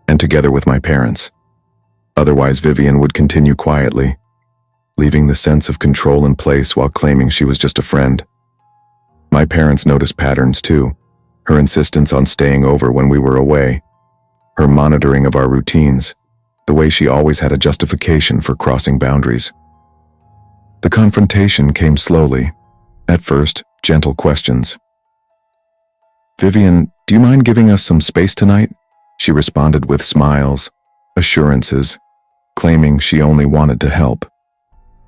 and together with my parents. Otherwise, Vivian would continue quietly, leaving the sense of control in place while claiming she was just a friend. My parents noticed patterns too, her insistence on staying over when we were away, her monitoring of our routines, the way she always had a justification for crossing boundaries. The confrontation came slowly. At first, gentle questions. "Vivian, do you mind giving us some space tonight?" She responded with smiles, assurances, claiming she only wanted to help.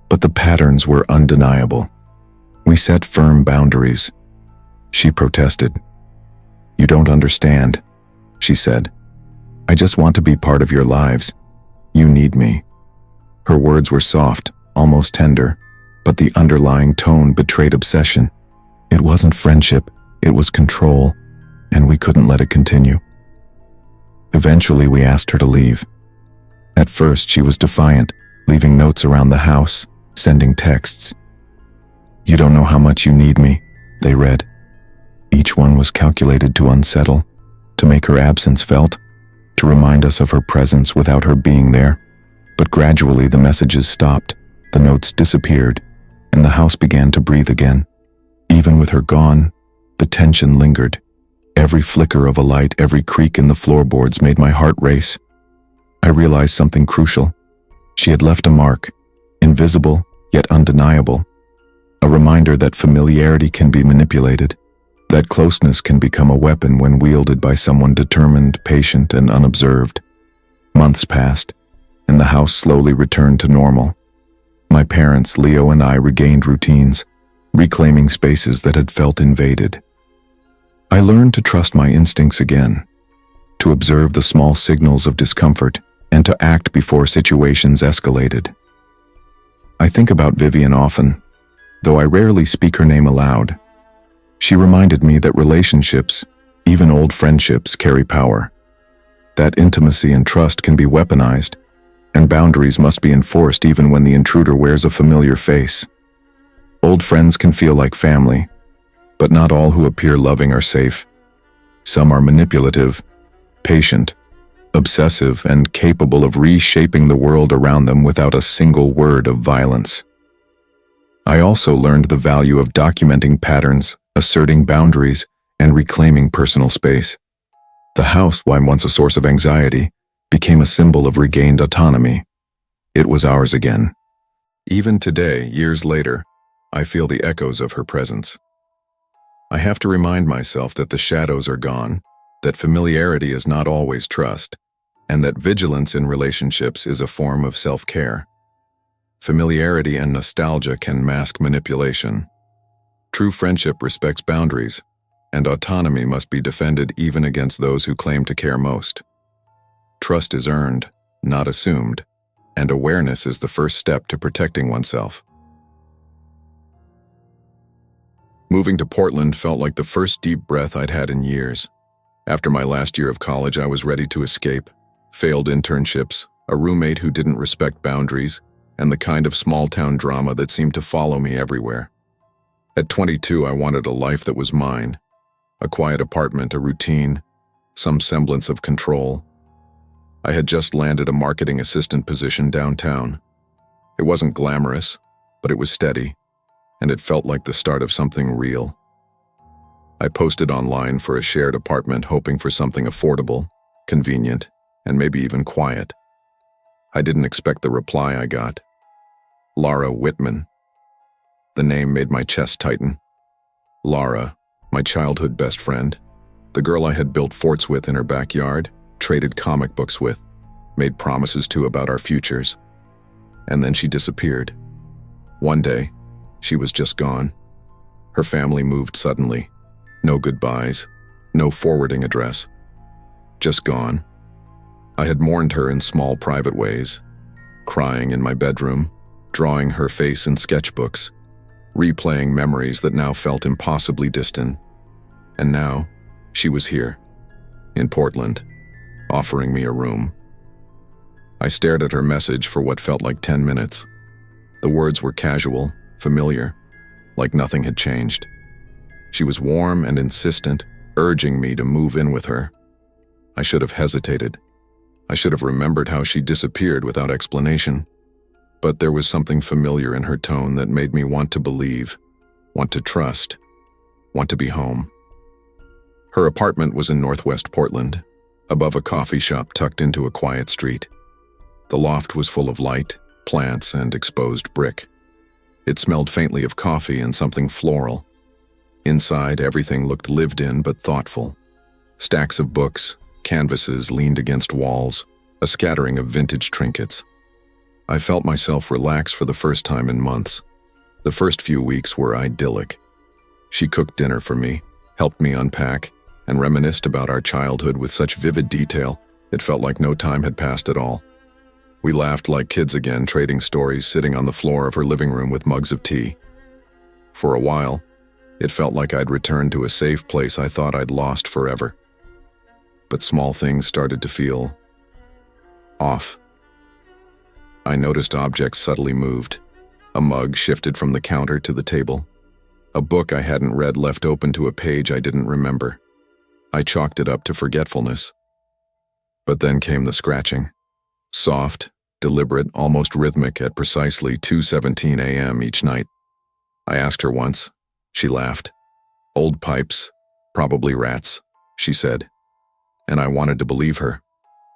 But the patterns were undeniable. We set firm boundaries. She protested. "You don't understand," she said. "I just want to be part of your lives. You need me." Her words were soft, almost tender, but the underlying tone betrayed obsession. It wasn't friendship, it was control, and we couldn't let it continue. Eventually, we asked her to leave. At first, she was defiant, leaving notes around the house, sending texts. "You don't know how much you need me," they read. Each one was calculated to unsettle, to make her absence felt, to remind us of her presence without her being there. But gradually the messages stopped, the notes disappeared, and the house began to breathe again. Even with her gone, the tension lingered. Every flicker of a light, every creak in the floorboards made my heart race. I realized something crucial. She had left a mark, invisible yet undeniable. A reminder that familiarity can be manipulated, that closeness can become a weapon when wielded by someone determined, patient, and unobserved. Months passed, and the house slowly returned to normal. My parents, Leo, and I regained routines, reclaiming spaces that had felt invaded. I learned to trust my instincts again, to observe the small signals of discomfort, and to act before situations escalated. I think about Vivian often, though I rarely speak her name aloud. She reminded me that relationships, even old friendships, carry power. That intimacy and trust can be weaponized, and boundaries must be enforced even when the intruder wears a familiar face. Old friends can feel like family, but not all who appear loving are safe. Some are manipulative, patient, obsessive, and capable of reshaping the world around them without a single word of violence. I also learned the value of documenting patterns, asserting boundaries, and reclaiming personal space. The house, while once a source of anxiety, became a symbol of regained autonomy. It was ours again. Even today, years later, I feel the echoes of her presence. I have to remind myself that the shadows are gone, that familiarity is not always trust, and that vigilance in relationships is a form of self-care. Familiarity and nostalgia can mask manipulation. True friendship respects boundaries, and autonomy must be defended even against those who claim to care most. Trust is earned, not assumed, and awareness is the first step to protecting oneself. Moving to Portland felt like the first deep breath I'd had in years. After my last year of college, I was ready to escape. Failed internships, a roommate who didn't respect boundaries, and the kind of small-town drama that seemed to follow me everywhere. At 22, I wanted a life that was mine. A quiet apartment, a routine, some semblance of control. I had just landed a marketing assistant position downtown. It wasn't glamorous, but it was steady, and it felt like the start of something real. I posted online for a shared apartment, hoping for something affordable, convenient, and maybe even quiet. I didn't expect the reply I got. Laura Whitman. The name made my chest tighten. Laura, my childhood best friend, the girl I had built forts with in her backyard, traded comic books with, made promises to about our futures. And then she disappeared. One day, she was just gone. Her family moved suddenly. No goodbyes, no forwarding address. Just gone. I had mourned her in small private ways, crying in my bedroom, drawing her face in sketchbooks, replaying memories that now felt impossibly distant. And now, she was here, in Portland, offering me a room. I stared at her message for what felt like 10 minutes. The words were casual, familiar, like nothing had changed. She was warm and insistent, urging me to move in with her. I should have hesitated. I should have remembered how she disappeared without explanation. But there was something familiar in her tone that made me want to believe, want to trust, want to be home. Her apartment was in Northwest Portland, above a coffee shop tucked into a quiet street. The loft was full of light, plants, and exposed brick. It smelled faintly of coffee and something floral. Inside, everything looked lived in but thoughtful. Stacks of books, canvases leaned against walls, a scattering of vintage trinkets. I felt myself relax for the first time in months. The first few weeks were idyllic. She cooked dinner for me, helped me unpack, and reminisced about our childhood with such vivid detail, it felt like no time had passed at all. We laughed like kids again, trading stories, sitting on the floor of her living room with mugs of tea. For a while, it felt like I'd returned to a safe place I thought I'd lost forever. but small things started to feel off. I noticed objects subtly moved. A mug shifted from the counter to the table. A book I hadn't read left open to a page I didn't remember. I chalked it up to forgetfulness. But then came the scratching. Soft, deliberate, almost rhythmic at precisely 2:17 a.m. each night. I asked her once. She laughed. "Old pipes, probably rats," she said. And I wanted to believe her.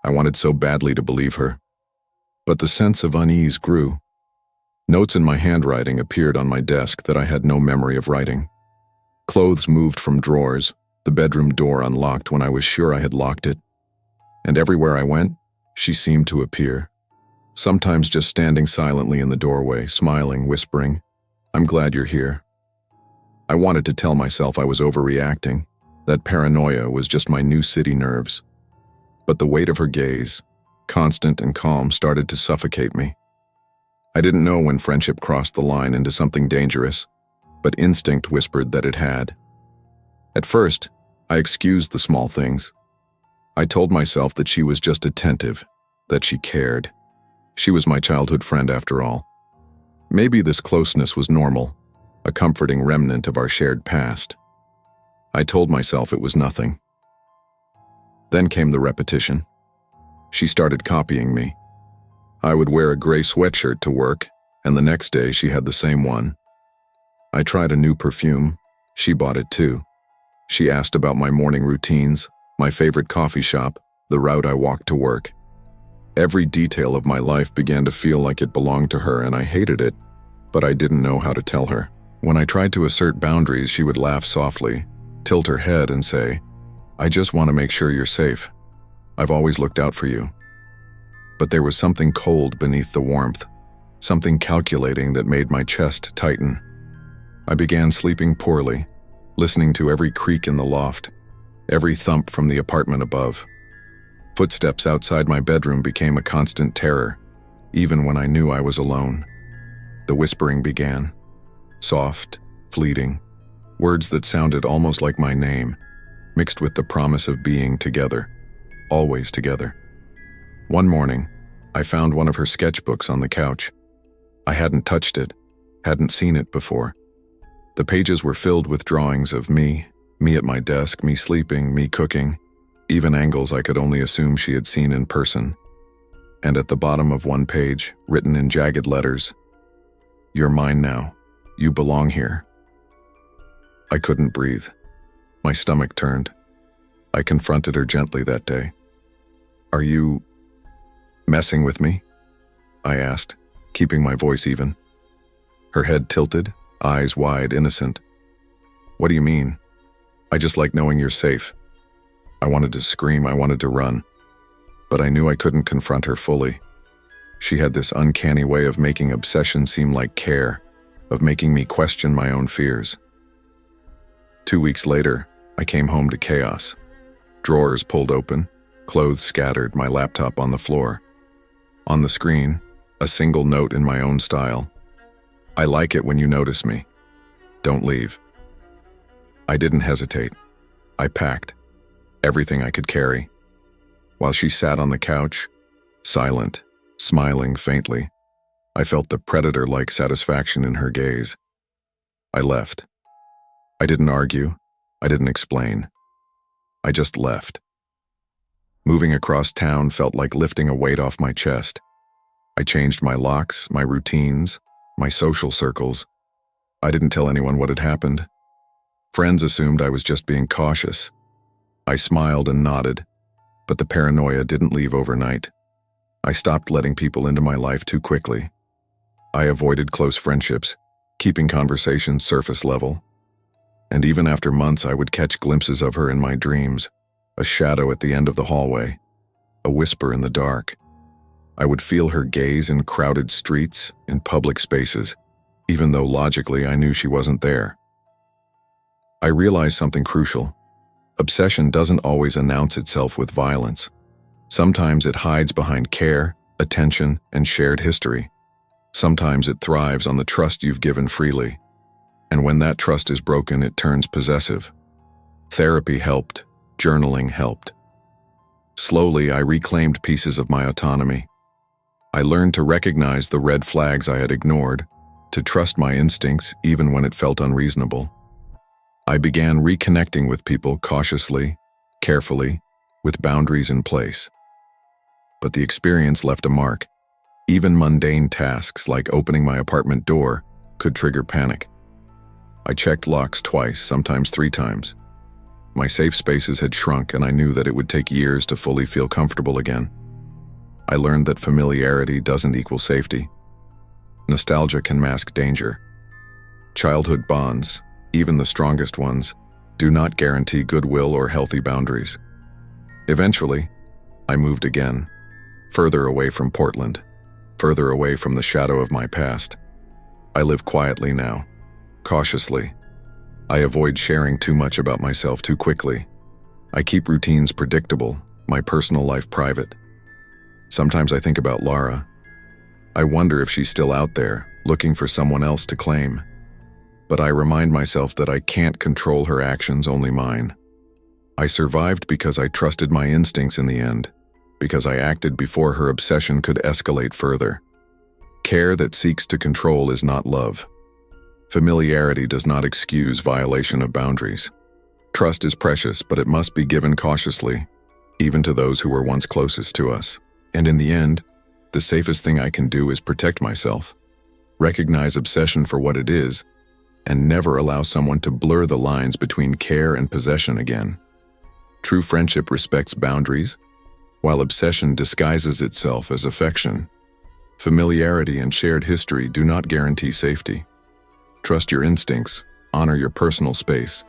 I wanted so badly to believe her. But the sense of unease grew. Notes in my handwriting appeared on my desk that I had no memory of writing. Clothes moved from drawers, the bedroom door unlocked when I was sure I had locked it. And everywhere I went, she seemed to appear. Sometimes just standing silently in the doorway, smiling, whispering, "I'm glad you're here." I wanted to tell myself I was overreacting, that paranoia was just my new city nerves. But the weight of her gaze, constant and calm, started to suffocate me. I didn't know when friendship crossed the line into something dangerous, but instinct whispered that it had. At first, I excused the small things. I told myself that she was just attentive, that she cared. She was my childhood friend after all. Maybe this closeness was normal, a comforting remnant of our shared past. I told myself it was nothing. Then came the repetition. She started copying me. I would wear a gray sweatshirt to work, and the next day she had the same one. I tried a new perfume. She bought it too. She asked about my morning routines, my favorite coffee shop, the route I walked to work. Every detail of my life began to feel like it belonged to her, and I hated it, but I didn't know how to tell her. When I tried to assert boundaries, she would laugh softly, tilt her head and say, "I just want to make sure you're safe. I've always looked out for you." But there was something cold beneath the warmth, something calculating that made my chest tighten. I began sleeping poorly, listening to every creak in the loft, every thump from the apartment above. Footsteps outside my bedroom became a constant terror, even when I knew I was alone. The whispering began, soft, fleeting, words that sounded almost like my name, mixed with the promise of being together, always together. One morning, I found one of her sketchbooks on the couch. I hadn't touched it, hadn't seen it before. The pages were filled with drawings of me at my desk, me sleeping, me cooking, even angles I could only assume she had seen in person. And at the bottom of one page, written in jagged letters, "You're mine now. You belong here." I couldn't breathe. My stomach turned. I confronted her gently that day. "Are you messing with me?" I asked, keeping my voice even. Her head tilted, eyes wide, innocent. "What do you mean? I just like knowing you're safe." I wanted to scream, I wanted to run, but I knew I couldn't confront her fully. She had this uncanny way of making obsession seem like care, of making me question my own fears. 2 weeks later, I came home to chaos. Drawers pulled open, clothes scattered, my laptop on the floor. On the screen, a single note in my own style. "I like it when you notice me. Don't leave." I didn't hesitate. I packed everything I could carry. While she sat on the couch, silent, smiling faintly, I felt the predator-like satisfaction in her gaze. I left. I didn't argue. I didn't explain. I just left. Moving across town felt like lifting a weight off my chest. I changed my locks, my routines, my social circles. I didn't tell anyone what had happened. Friends assumed I was just being cautious. I smiled and nodded, but the paranoia didn't leave overnight. I stopped letting people into my life too quickly. I avoided close friendships, keeping conversations surface level. And even after months, I would catch glimpses of her in my dreams, a shadow at the end of the hallway, a whisper in the dark. I would feel her gaze in crowded streets, in public spaces, even though logically I knew she wasn't there. I realized something crucial. Obsession doesn't always announce itself with violence. Sometimes it hides behind care, attention, and shared history. Sometimes it thrives on the trust you've given freely. And when that trust is broken, it turns possessive. Therapy helped. Journaling helped. Slowly, I reclaimed pieces of my autonomy. I learned to recognize the red flags I had ignored, to trust my instincts even when it felt unreasonable. I began reconnecting with people cautiously, carefully, with boundaries in place. But the experience left a mark. Even mundane tasks like opening my apartment door could trigger panic. I checked locks twice, sometimes 3 times. My safe spaces had shrunk, and I knew that it would take years to fully feel comfortable again. I learned that familiarity doesn't equal safety. Nostalgia can mask danger. Childhood bonds, even the strongest ones, do not guarantee goodwill or healthy boundaries. Eventually, I moved again, further away from Portland, further away from the shadow of my past. I live quietly now, cautiously. I avoid sharing too much about myself too quickly. I keep routines predictable, my personal life private. Sometimes I think about Laura. I wonder if she's still out there, looking for someone else to claim. But I remind myself that I can't control her actions, only mine. I survived because I trusted my instincts in the end, because I acted before her obsession could escalate further. Care that seeks to control is not love. Familiarity does not excuse violation of boundaries. Trust is precious, but it must be given cautiously, even to those who were once closest to us. And in the end, the safest thing I can do is protect myself, recognize obsession for what it is, and never allow someone to blur the lines between care and possession again. True friendship respects boundaries, while obsession disguises itself as affection. Familiarity and shared history do not guarantee safety. Trust your instincts, honor your personal space,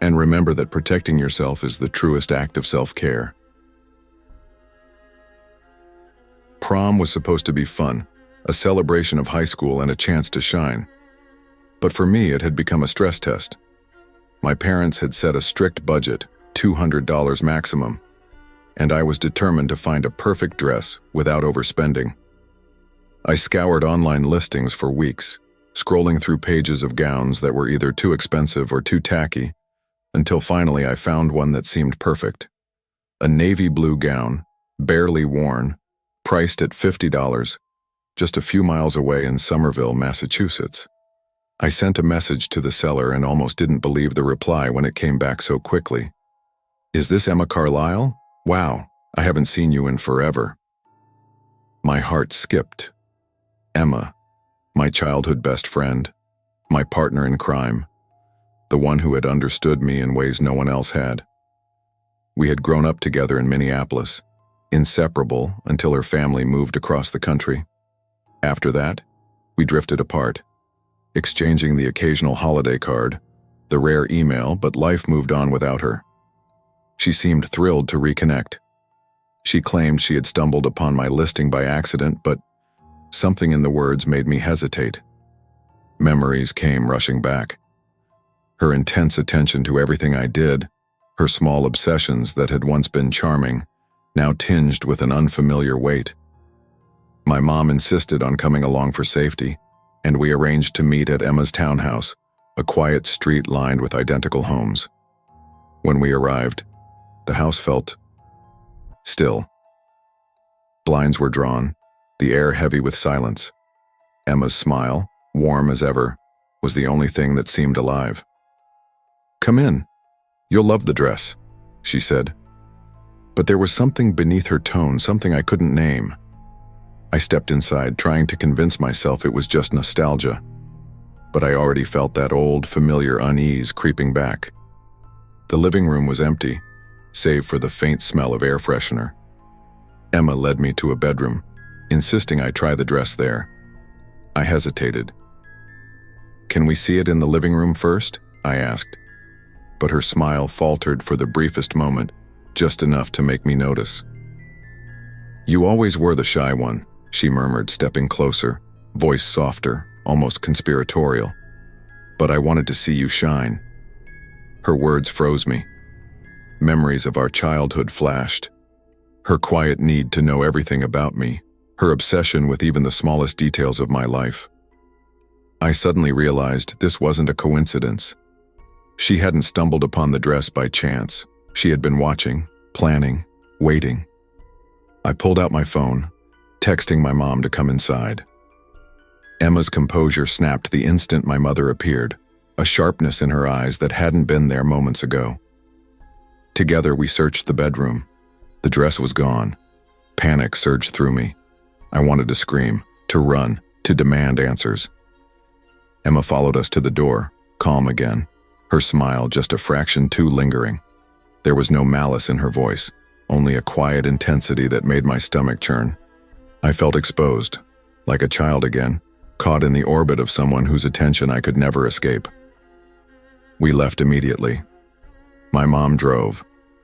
and remember that protecting yourself is the truest act of self-care. Prom was supposed to be fun, a celebration of high school and a chance to shine. But for me, it had become a stress test. My parents had set a strict budget, $200 maximum, and I was determined to find a perfect dress without overspending. I scoured online listings for weeks, scrolling through pages of gowns that were either too expensive or too tacky, until finally I found one that seemed perfect. A navy blue gown, barely worn, priced at $50, just a few miles away in Somerville, Massachusetts. I sent a message to the seller and almost didn't believe the reply when it came back so quickly. "Is this Emma Carlisle? Wow, I haven't seen you in forever." My heart skipped. Emma, my childhood best friend, my partner in crime, the one who had understood me in ways no one else had. We had grown up together in Minneapolis, inseparable until her family moved across the country. After that, we drifted apart, exchanging the occasional holiday card, the rare email, but life moved on without her. She seemed thrilled to reconnect. She claimed she had stumbled upon my listing by accident, but something in the words made me hesitate. Memories came rushing back. Her intense attention to everything I did, her small obsessions that had once been charming, now tinged with an unfamiliar weight. My mom insisted on coming along for safety, and we arranged to meet at Emma's townhouse, a quiet street lined with identical homes. When we arrived, the house felt still. Blinds were drawn, the air heavy with silence. Emma's smile, warm as ever, was the only thing that seemed alive. "Come in. You'll love the dress," she said. But there was something beneath her tone, something I couldn't name. I stepped inside, trying to convince myself it was just nostalgia. But I already felt that old, familiar unease creeping back. The living room was empty, save for the faint smell of air freshener. Emma led me to a bedroom, insisting I try the dress there. I hesitated. "Can we see it in the living room first?" I asked. But her smile faltered for the briefest moment, just enough to make me notice. "You always were the shy one," she murmured, stepping closer, voice softer, almost conspiratorial. "But I wanted to see you shine." Her words froze me. Memories of our childhood flashed. Her quiet need to know everything about me, her obsession with even the smallest details of my life. I suddenly realized this wasn't a coincidence. She hadn't stumbled upon the dress by chance. She had been watching, planning, waiting. I pulled out my phone, texting my mom to come inside. Emma's composure snapped the instant my mother appeared, a sharpness in her eyes that hadn't been there moments ago. Together we searched the bedroom. The dress was gone. Panic surged through me. I wanted to scream, to run, to demand answers. Emma followed us to the door, calm again, her smile just a fraction too lingering. There was no malice in her voice, only a quiet intensity that made my stomach churn. I felt exposed, like a child again, caught in the orbit of someone whose attention I could never escape. We left immediately. My mom drove,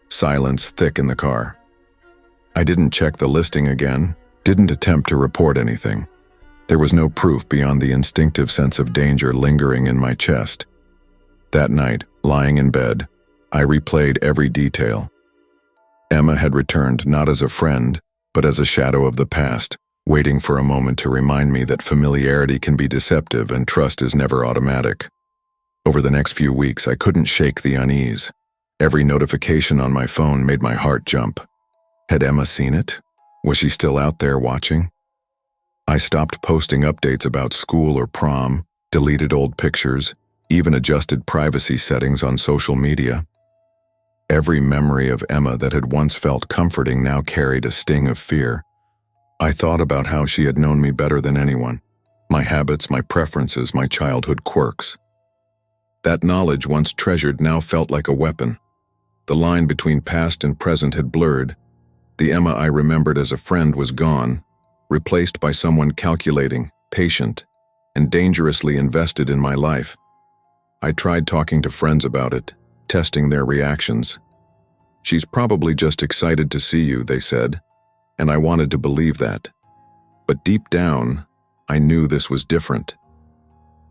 silence thick in the car. I didn't check the listing again, didn't attempt to report anything. There was no proof beyond the instinctive sense of danger lingering in my chest. That night, lying in bed, I replayed every detail. Emma had returned not as a friend, but as a shadow of the past, waiting for a moment to remind me that familiarity can be deceptive and trust is never automatic. Over the next few weeks, I couldn't shake the unease. Every notification on my phone made my heart jump. Had Emma seen it? Was she still out there watching? I stopped posting updates about school or prom, deleted old pictures, even adjusted privacy settings on social media. Every memory of Emma that had once felt comforting now carried a sting of fear. I thought about how she had known me better than anyone, my habits, my preferences, my childhood quirks. That knowledge, once treasured, now felt like a weapon. The line between past and present had blurred. The Emma I remembered as a friend was gone, replaced by someone calculating, patient, and dangerously invested in my life. I tried talking to friends about it, testing their reactions. "She's probably just excited to see you," they said, and I wanted to believe that. But deep down, I knew this was different.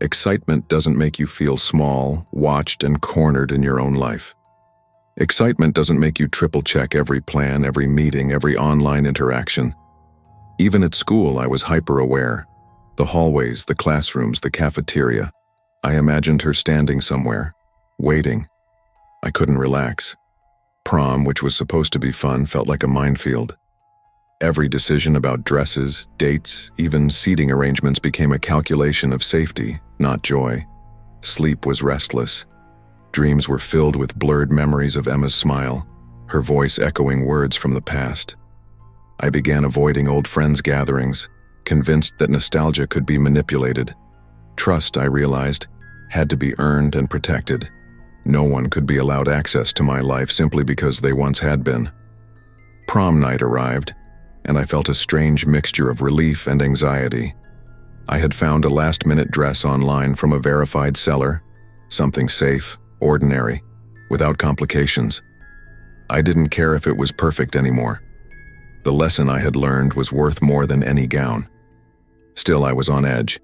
Excitement doesn't make you feel small, watched, and cornered in your own life. Excitement doesn't make you triple-check every plan, every meeting, every online interaction. Even at school, I was hyper-aware. The hallways, the classrooms, the cafeteria. I imagined her standing somewhere, waiting. I couldn't relax. Prom, which was supposed to be fun, felt like a minefield. Every decision about dresses, dates, even seating arrangements became a calculation of safety, not joy. Sleep was restless. Dreams were filled with blurred memories of Emma's smile, her voice echoing words from the past. I began avoiding old friends' gatherings, convinced that nostalgia could be manipulated. Trust, I realized, had to be earned and protected. No one could be allowed access to my life simply because they once had been. Prom night arrived, and I felt a strange mixture of relief and anxiety. I had found a last-minute dress online from a verified seller, something safe, ordinary, without complications. I didn't care if it was perfect anymore. The lesson I had learned was worth more than any gown. Still, I was on edge.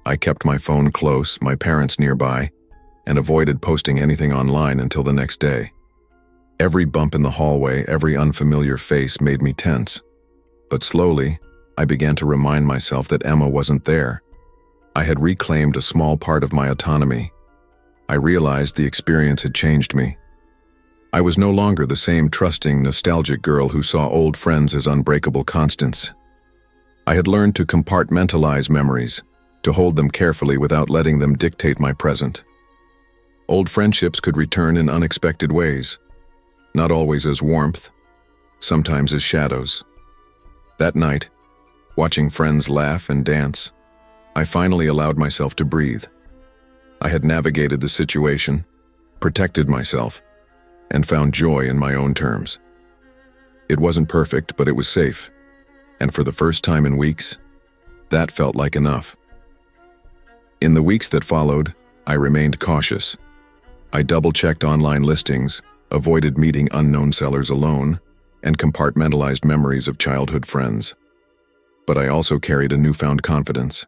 I kept my phone close, my parents nearby, and avoided posting anything online until the next day. Every bump in the hallway, every unfamiliar face made me tense. But slowly, I began to remind myself that Emma wasn't there. I had reclaimed a small part of my autonomy. I realized the experience had changed me. I was no longer the same trusting, nostalgic girl who saw old friends as unbreakable constants. I had learned to compartmentalize memories, to hold them carefully without letting them dictate my present. Old friendships could return in unexpected ways, not always as warmth, sometimes as shadows. That night, watching friends laugh and dance, I finally allowed myself to breathe. I had navigated the situation, protected myself, and found joy in my own terms. It wasn't perfect, but it was safe, and for the first time in weeks, that felt like enough. In the weeks that followed, I remained cautious. I double-checked online listings, avoided meeting unknown sellers alone, and compartmentalized memories of childhood friends. But I also carried a newfound confidence.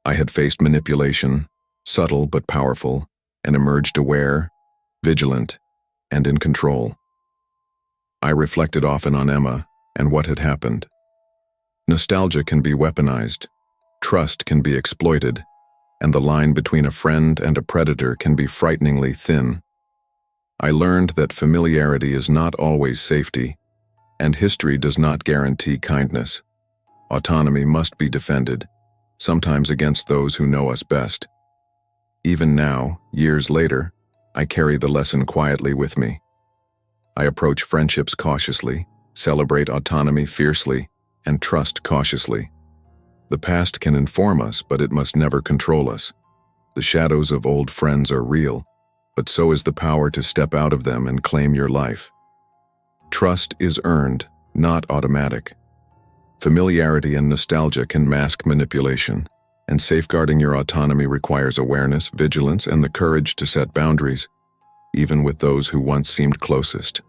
I had faced manipulation, subtle but powerful, and emerged aware, vigilant, and in control. I reflected often on Emma and what had happened. Nostalgia can be weaponized, trust can be exploited, and the line between a friend and a predator can be frighteningly thin. I learned that familiarity is not always safety, And history does not guarantee kindness. Autonomy must be defended, sometimes against those who know us best. Even now, years later, I carry the lesson quietly with me. I approach friendships cautiously, celebrate autonomy fiercely, and trust cautiously. The past can inform us, but it must never control us. The shadows of old friends are real, but so is the power to step out of them and claim your life. Trust is earned, not automatic. Familiarity and nostalgia can mask manipulation, and safeguarding your autonomy requires awareness, vigilance, and the courage to set boundaries, even with those who once seemed closest.